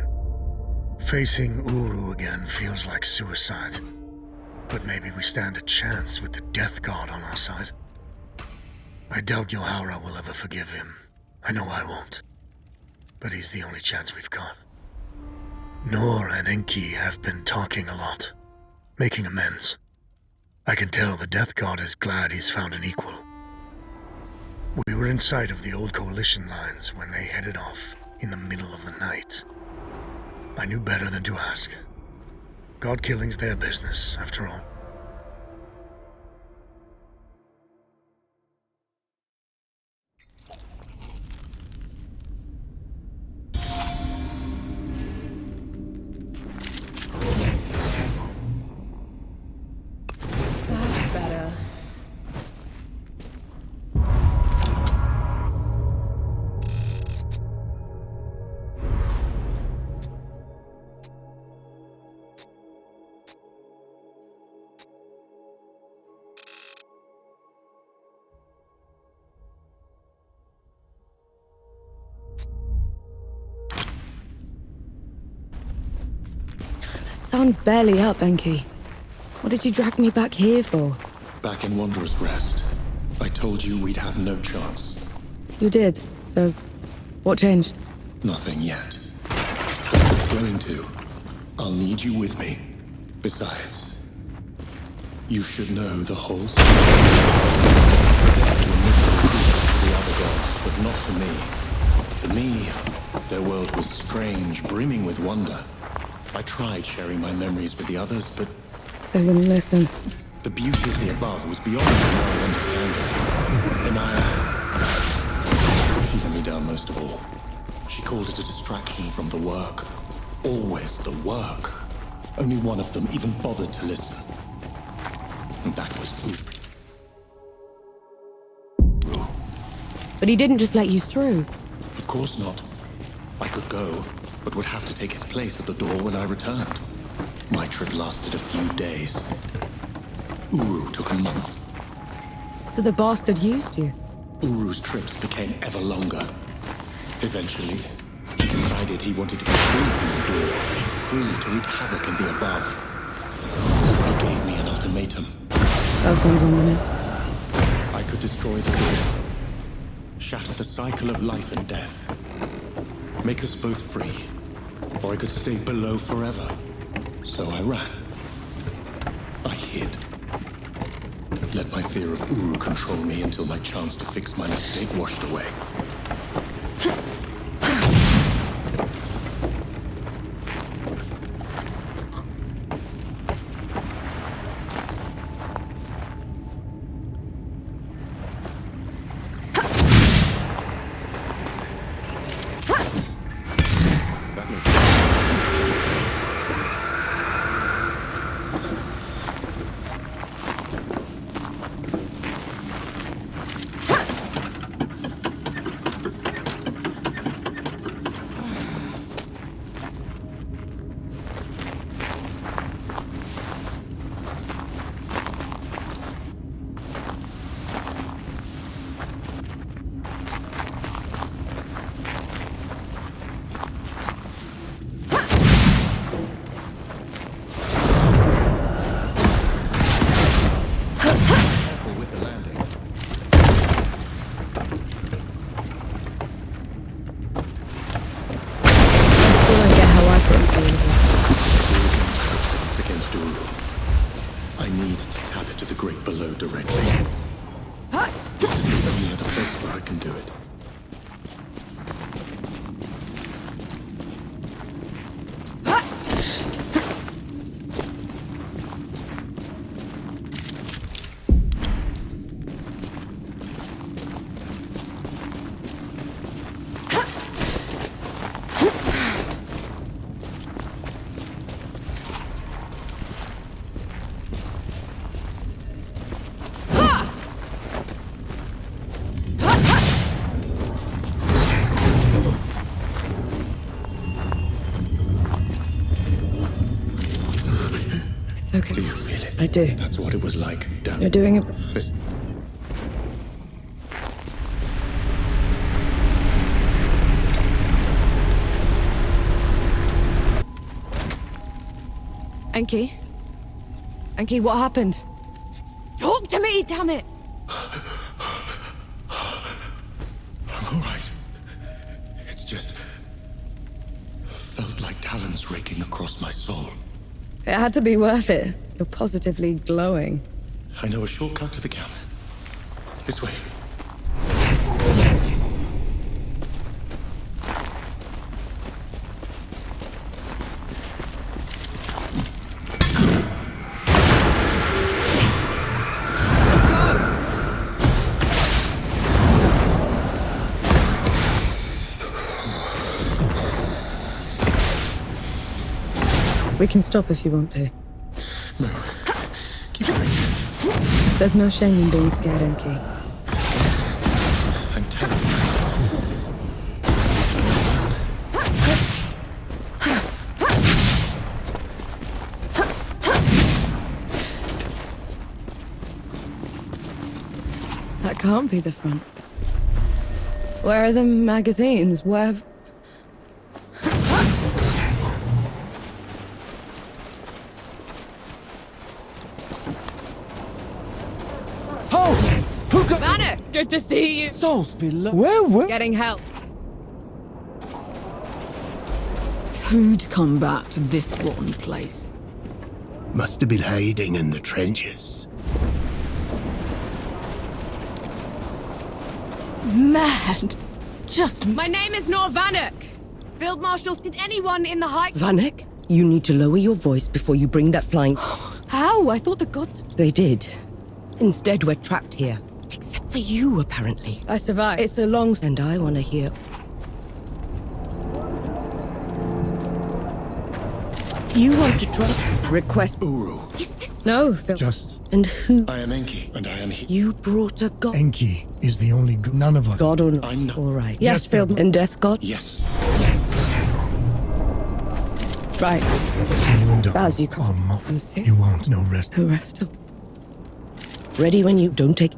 Speaker 5: Facing Uru again feels like suicide, but maybe we stand a chance with the Death God on our side. I doubt Yohara will ever forgive him. I know I won't, but he's the only chance we've got. Nor and Enki have been talking a lot, making amends. I can tell the Death God is glad he's found an equal. We were in sight of the old Coalition lines when they headed off in the middle of the night. I knew better than to ask. God killing's their business, after all.
Speaker 2: Better. sun's barely up, Enki. What did you drag me back here for?
Speaker 1: Back in Wanderer's Rest, I told you we'd have no chance.
Speaker 2: You did, so what changed?
Speaker 1: Nothing yet. It's going to. I'll need you with me. Besides, you should know the whole story. They were miserable creatures to the other gods, but not to me. To me, their world was strange, brimming with wonder. I tried sharing my memories with the others, but
Speaker 2: they wouldn't listen.
Speaker 1: The beauty of the above was beyond my narrow understanding. Inaya, she let me down most of all. She called it a distraction from the work. Always the work. Only one of them even bothered to listen. And that was Uru.
Speaker 2: But he didn't just let you through.
Speaker 1: Of course not. I could go, but would have to take his place at the door when I returned. My trip lasted a few days. Uru took a month.
Speaker 2: So the bastard used you?
Speaker 1: Uru's trips became ever longer. Eventually, he decided he wanted to be free from the door, free to wreak havoc in the above. So he gave me an ultimatum.
Speaker 2: That sounds ominous.
Speaker 1: I could destroy the door, shatter the cycle of life and death, make us both free, or I could stay below forever. So I ran. I hid. Let my fear of Uru control me until my chance to fix my mistake washed away.
Speaker 2: Okay.
Speaker 1: Do you feel it?
Speaker 2: I do.
Speaker 1: That's what it was like down.
Speaker 2: You're doing it.
Speaker 1: Listen.
Speaker 2: Enki? Enki, what happened? Talk to me, damn it!
Speaker 1: I'm all right. It's just felt like talons raking across my soul.
Speaker 2: It had to be worth it. You're positively glowing.
Speaker 1: I know a shortcut to the camp. This way.
Speaker 2: We can stop if you want to.
Speaker 1: No. Keep going.
Speaker 2: There's no shame in being scared, Enki.
Speaker 1: I'm terrified.
Speaker 2: That can't be the front. Where are the magazines? Where...
Speaker 7: Vanna, good to see you.
Speaker 3: Souls below.
Speaker 7: Getting help.
Speaker 6: Who'd come back to this rotten place?
Speaker 13: Must have been hiding in the trenches.
Speaker 2: Mad. Just
Speaker 7: My name is Nor Vanek. Field Marshal, did anyone in the high...
Speaker 14: Vanek, you need to lower your voice before you bring that flying...
Speaker 2: How? I thought the gods...
Speaker 14: They did. Instead, we're trapped here. Except for you, apparently.
Speaker 2: I survived. It's a long...
Speaker 14: And I want to hear... You want to try? Request...
Speaker 1: Uru.
Speaker 2: Is this... No, Phil.
Speaker 5: Just
Speaker 14: And who?
Speaker 1: I am Enki, and I am here.
Speaker 14: You brought a god.
Speaker 5: Enki is the only none of us.
Speaker 14: God or not?
Speaker 1: I'm not.
Speaker 14: All right.
Speaker 2: Yes, Phil.
Speaker 14: And Death God?
Speaker 1: Yes.
Speaker 2: Right.
Speaker 5: You and I.
Speaker 2: As you come.
Speaker 5: I'm
Speaker 2: sick.
Speaker 5: You won't. No rest.
Speaker 2: No rest.
Speaker 14: Ready when you don't take...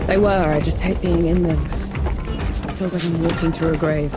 Speaker 2: They were. I just hate being in them. It feels like I'm walking through a grave.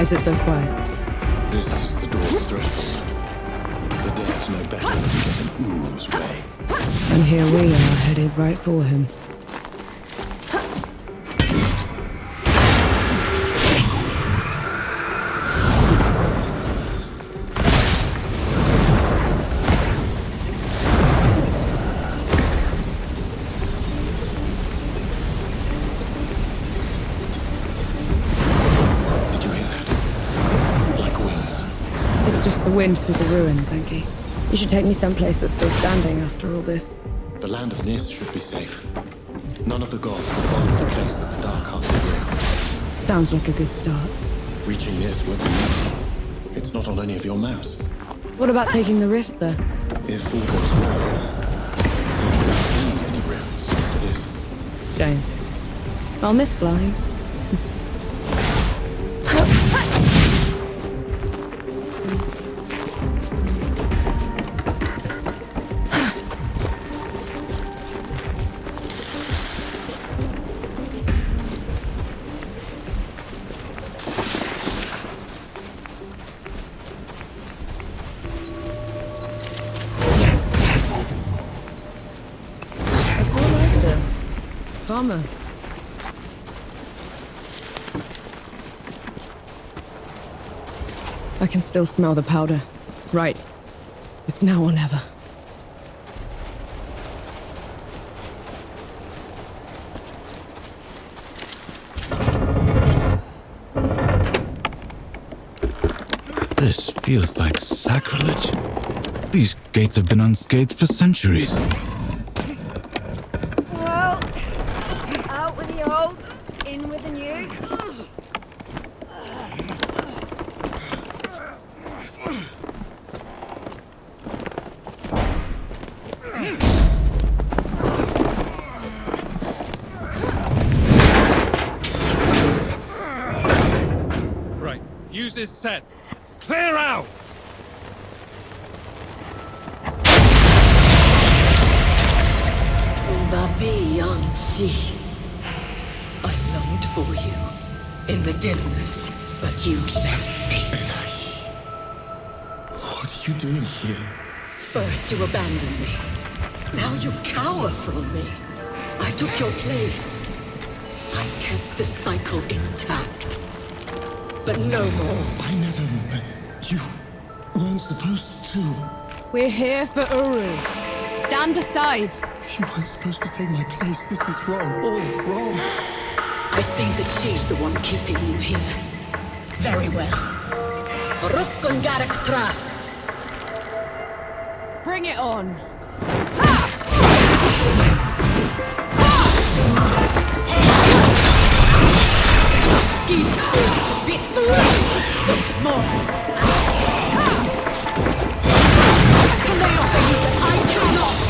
Speaker 2: is it so quiet?
Speaker 1: This is the door's threshold. The dead know better than to get in Uru's way.
Speaker 2: And here we are, headed right for him. The wind through the ruins, Enki. You should take me someplace that's still standing after all this.
Speaker 1: The land of Nis should be safe. None of the gods will bother the place that's dark after you.
Speaker 2: Sounds like a good start.
Speaker 1: Reaching Nis won't be easy. It's not on any of your maps.
Speaker 2: What about taking the rift there?
Speaker 1: If all goes well, there shouldn't be any rifts after this.
Speaker 2: Shame. I'll miss flying. Farmer. I can still smell the powder. Right. It's now or never.
Speaker 15: This feels like sacrilege. These gates have been unscathed for centuries.
Speaker 12: Well, out with the old, in with the new.
Speaker 3: Right, fuse is set. Clear out!
Speaker 8: Babi Yanchi. I longed for you in the dimness, but you left me.
Speaker 1: What are you doing here?
Speaker 8: First you abandoned me. Now you cower from me. I took your place. I kept the cycle intact. But no more.
Speaker 1: I never... You weren't supposed to.
Speaker 7: We're here for Uru. Stand aside.
Speaker 1: You weren't supposed to take my place. This is wrong. All wrong.
Speaker 8: I see that she's the one keeping you here. Very well. Rukkungaraktra.
Speaker 7: Bring it on.
Speaker 8: Gitsi, be free from more. Can they offer you that I cannot?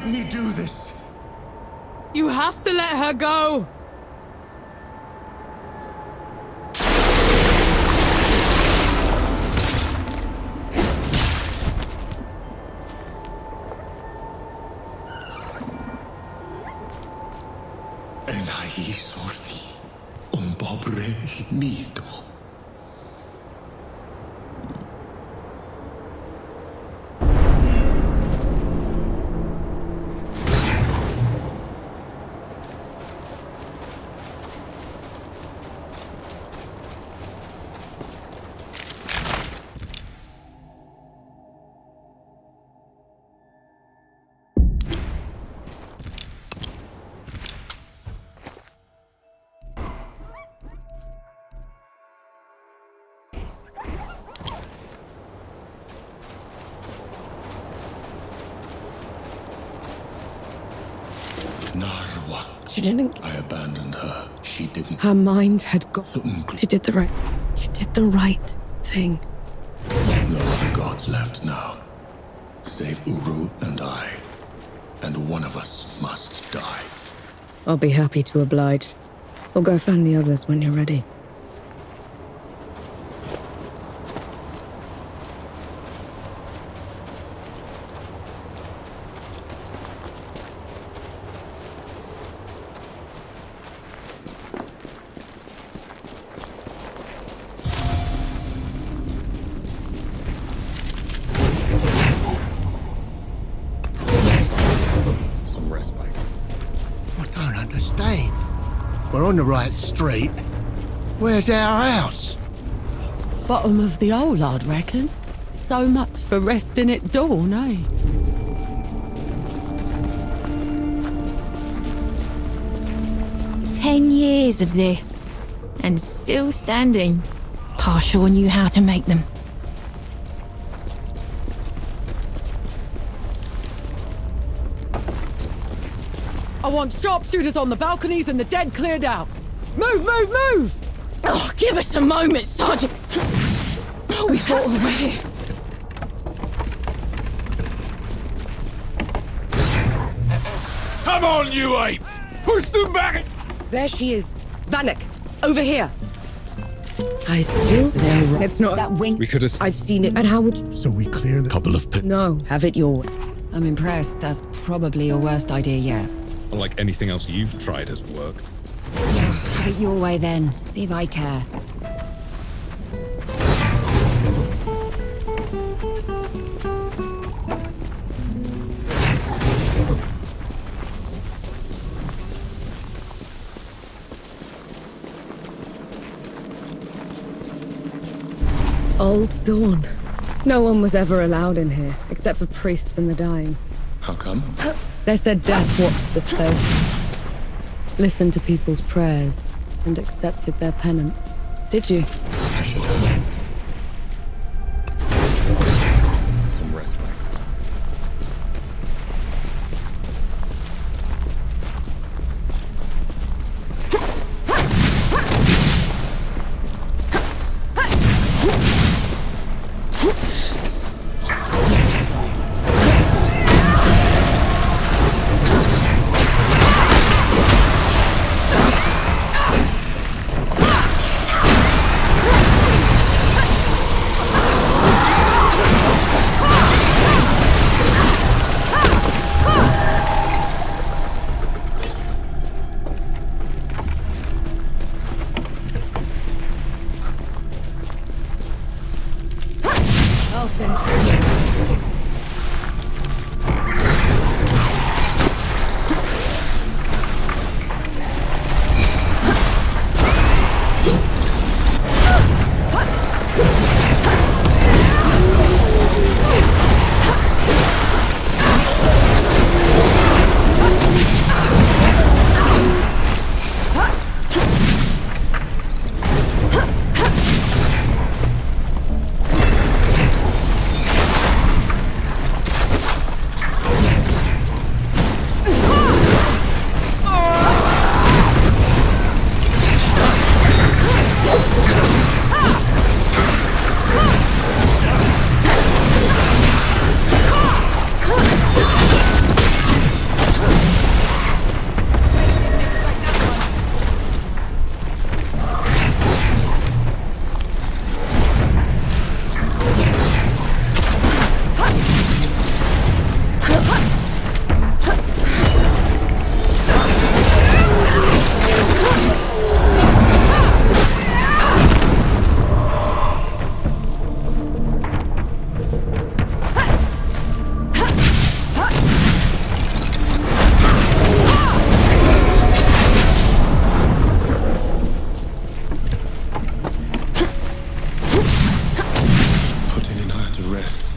Speaker 1: make me do this.
Speaker 7: You have to let her go!
Speaker 1: Enai sorthi pobre nido.
Speaker 2: She didn't.
Speaker 1: I abandoned her. She didn't.
Speaker 2: Her mind had gone. She did the right. You did the right thing.
Speaker 1: No other gods left now. Save Uru and I. And one of us must die.
Speaker 2: I'll be happy to oblige. We'll go find the others when you're ready.
Speaker 4: We're on the right street. Where's our house?
Speaker 6: Bottom of the hole, I'd reckon. So much for resting at dawn, eh?
Speaker 12: "10 years of this, and still standing. Pa sure knew how to make them."
Speaker 7: I want sharpshooters on the balconies and the dead cleared out. Move, move, move!
Speaker 12: Oh, give us a moment, Sergeant. Oh, we fought all the way here.
Speaker 3: Come on, you ape! Push them back!
Speaker 14: There she is. Vanek, over here. I still there.
Speaker 2: It's not
Speaker 14: that wing.
Speaker 9: We could have.
Speaker 14: I've seen it.
Speaker 2: And how would you?
Speaker 5: So we clear the
Speaker 15: Couple of
Speaker 2: No.
Speaker 14: Have it your way.
Speaker 6: I'm impressed. That's probably your worst idea yet.
Speaker 9: Unlike anything else you've tried has worked.
Speaker 6: Have it your way then. See if I care.
Speaker 2: Old Dawn. No one was ever allowed in here, except for priests and the dying.
Speaker 1: How come?
Speaker 2: They said death watched this place, listened to people's prayers, and accepted their penance. Did you?
Speaker 1: I should have. Some respite.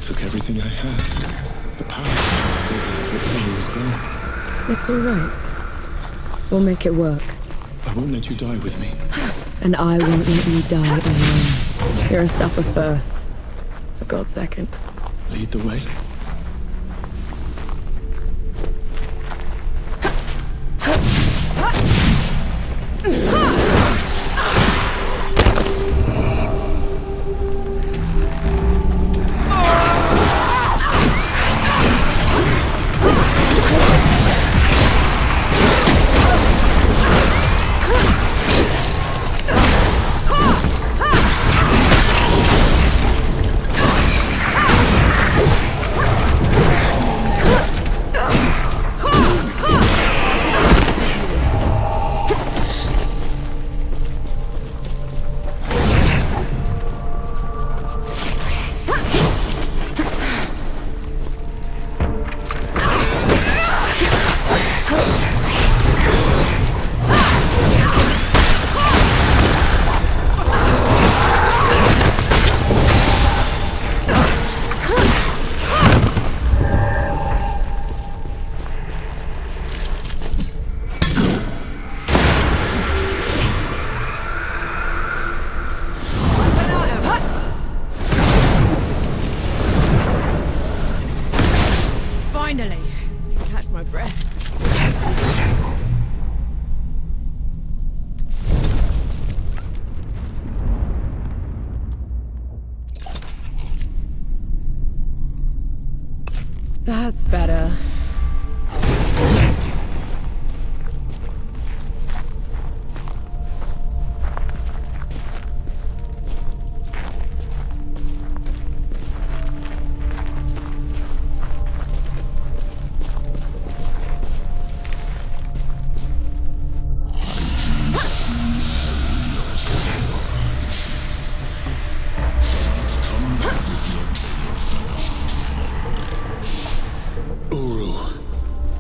Speaker 1: took everything I had. The power of Flintlock was gone.
Speaker 2: It's all right. We'll make it work.
Speaker 1: I won't let you die with me.
Speaker 2: And I won't let you die alone. You're a supper first. A god second.
Speaker 1: Lead the way.
Speaker 2: Finally, catch my breath. That's better.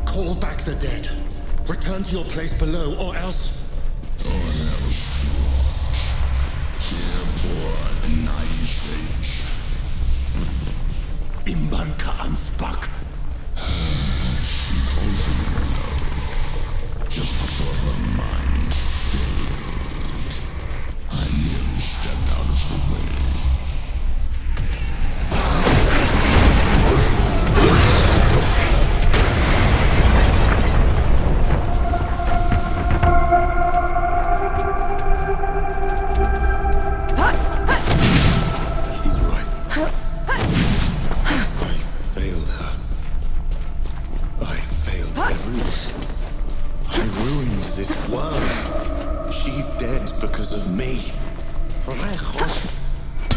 Speaker 1: Call back the dead. Return to your place below, or else... Imban Ka'anspak. She calls for you below. Just before her mind failed. I nearly stepped out of the way.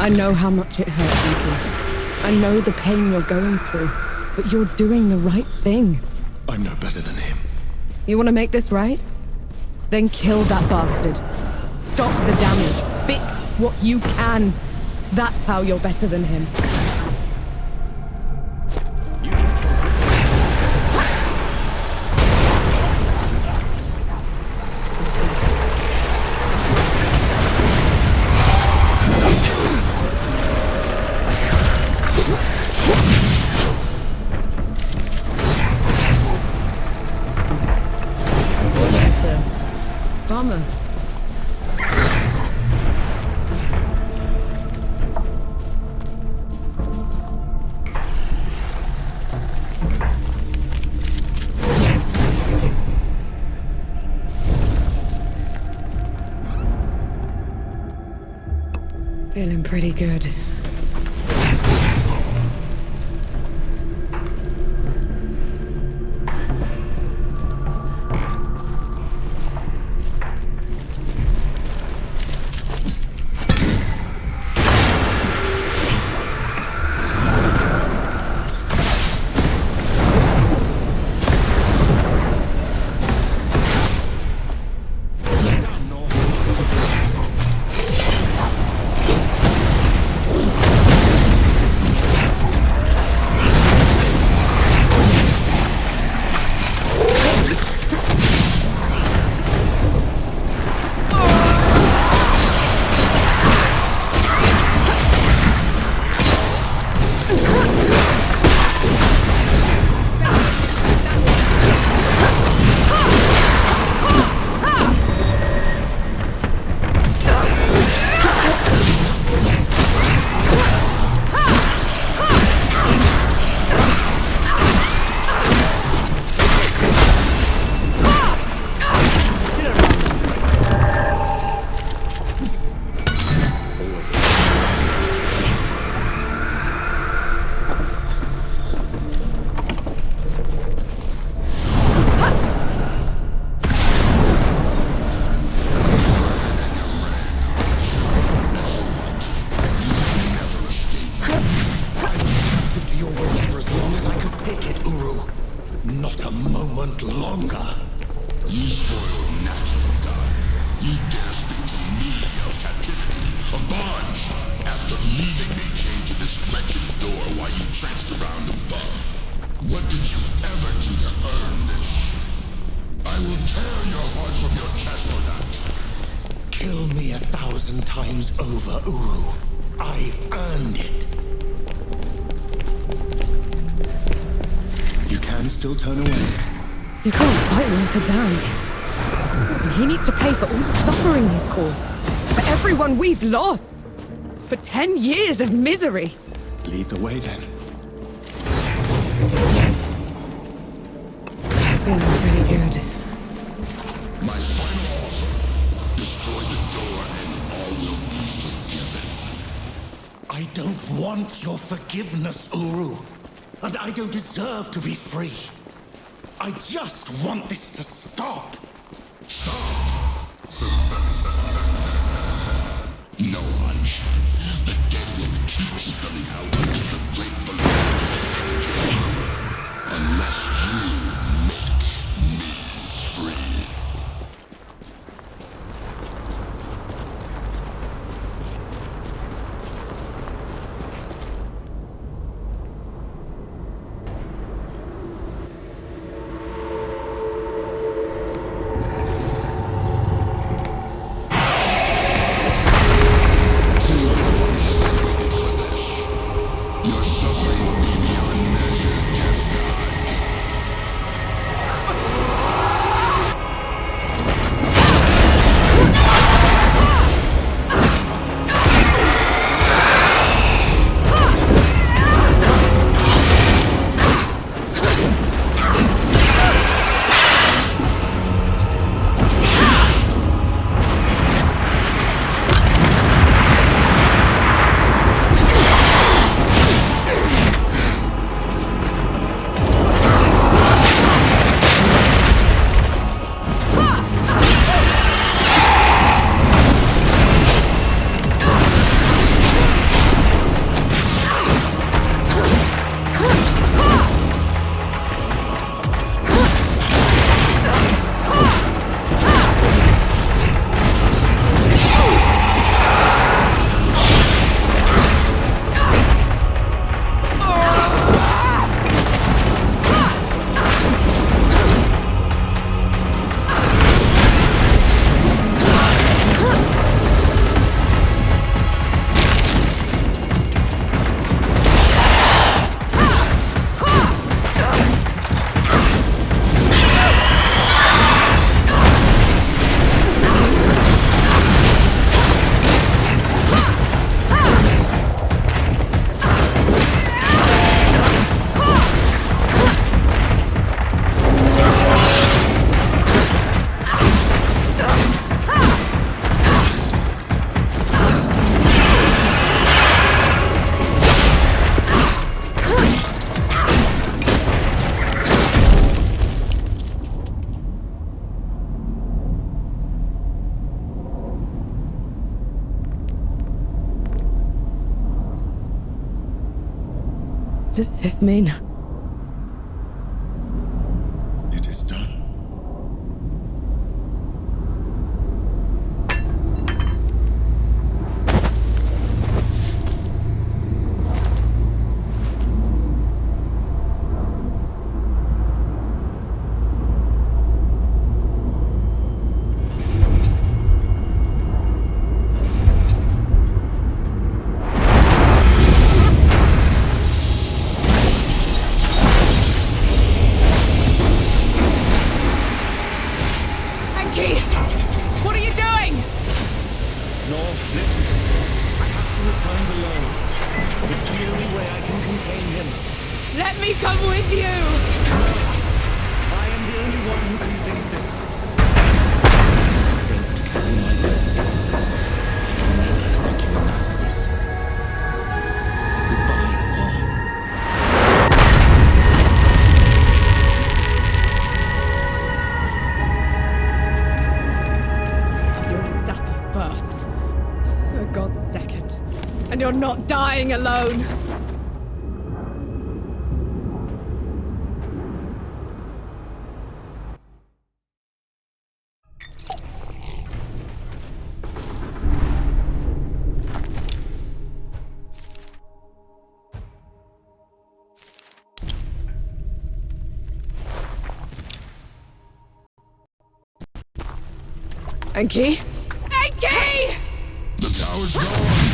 Speaker 2: I know how much it hurts you. I know the pain you're going through, but you're doing the right thing.
Speaker 1: I'm no better than him.
Speaker 2: You want to make this right? Then kill that bastard. Stop the damage. Fix what you can. That's how you're better than him. Bummer. Feeling pretty good.
Speaker 1: Not a moment longer.
Speaker 16: You spoiled natural God. You dare speak to me of captivity, of bonds, after leaving me chained to this wretched door while you tranced around above. What did you ever do to earn this? I will tear your heart from your chest for that.
Speaker 1: Kill me 1,000 times over, Uru. I've earned it. You can still turn away.
Speaker 2: You can't fight Arthur down. And he needs to pay for all the suffering he's caused. For everyone we've lost. For 10 years of misery.
Speaker 1: Lead the way, then.
Speaker 2: Feeling pretty good.
Speaker 16: My final offer. Destroy the door and all will be forgiven.
Speaker 1: I don't want your forgiveness, Uru. And I don't deserve to be free. I just want this to stop.
Speaker 16: Stop! No, Hunch. The dead will keep spelling out into the great below. Unless you make me free.
Speaker 2: Does this mean?
Speaker 1: It is done.
Speaker 7: What are you doing?
Speaker 1: Nor, listen. I have to return the loan. It's the only way I can contain him.
Speaker 7: Let me come with you!
Speaker 1: I am the only one who can fix this. Strength to carry my burden. Never thank you enough for this. Goodbye, Paul.
Speaker 2: You're a sapper first. A god second. And you're not dying alone. Enki? Enki!
Speaker 16: The tower's gone!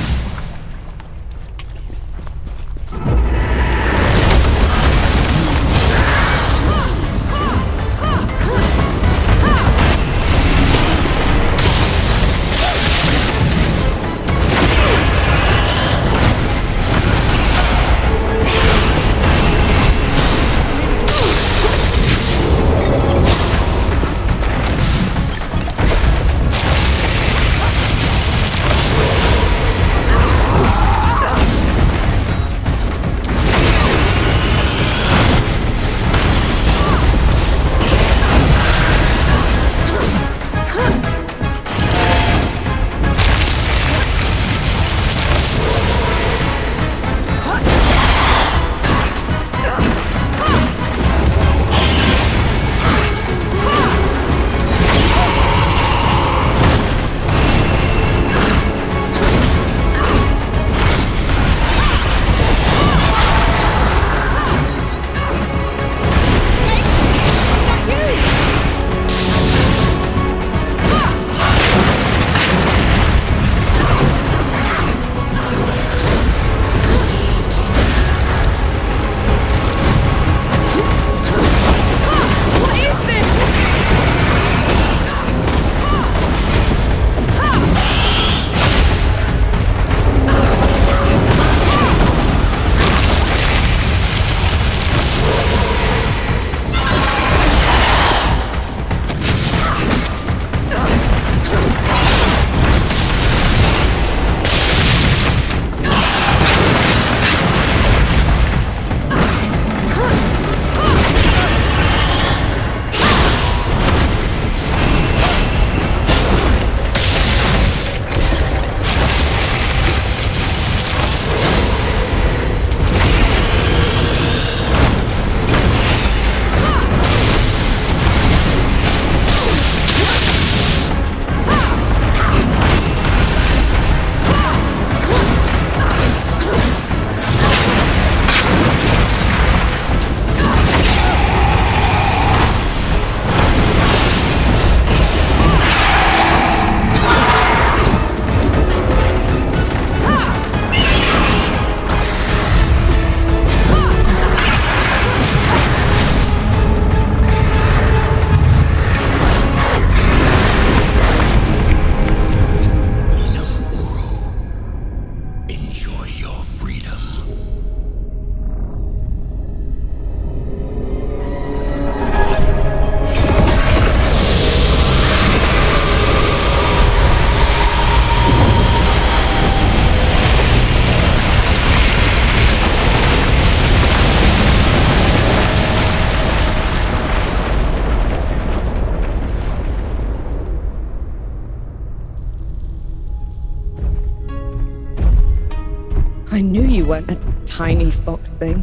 Speaker 2: I knew you weren't a tiny fox thing.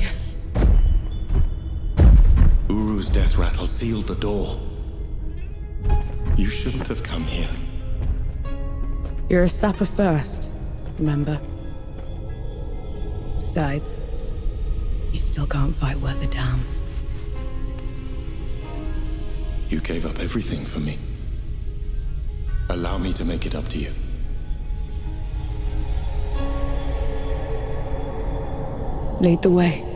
Speaker 1: Uru's death rattle sealed the door. You shouldn't have come here.
Speaker 2: You're a sapper first, remember? Besides, you still can't fight worth a damn.
Speaker 1: You gave up everything for me. Allow me to make it up to you.
Speaker 2: Lead the way.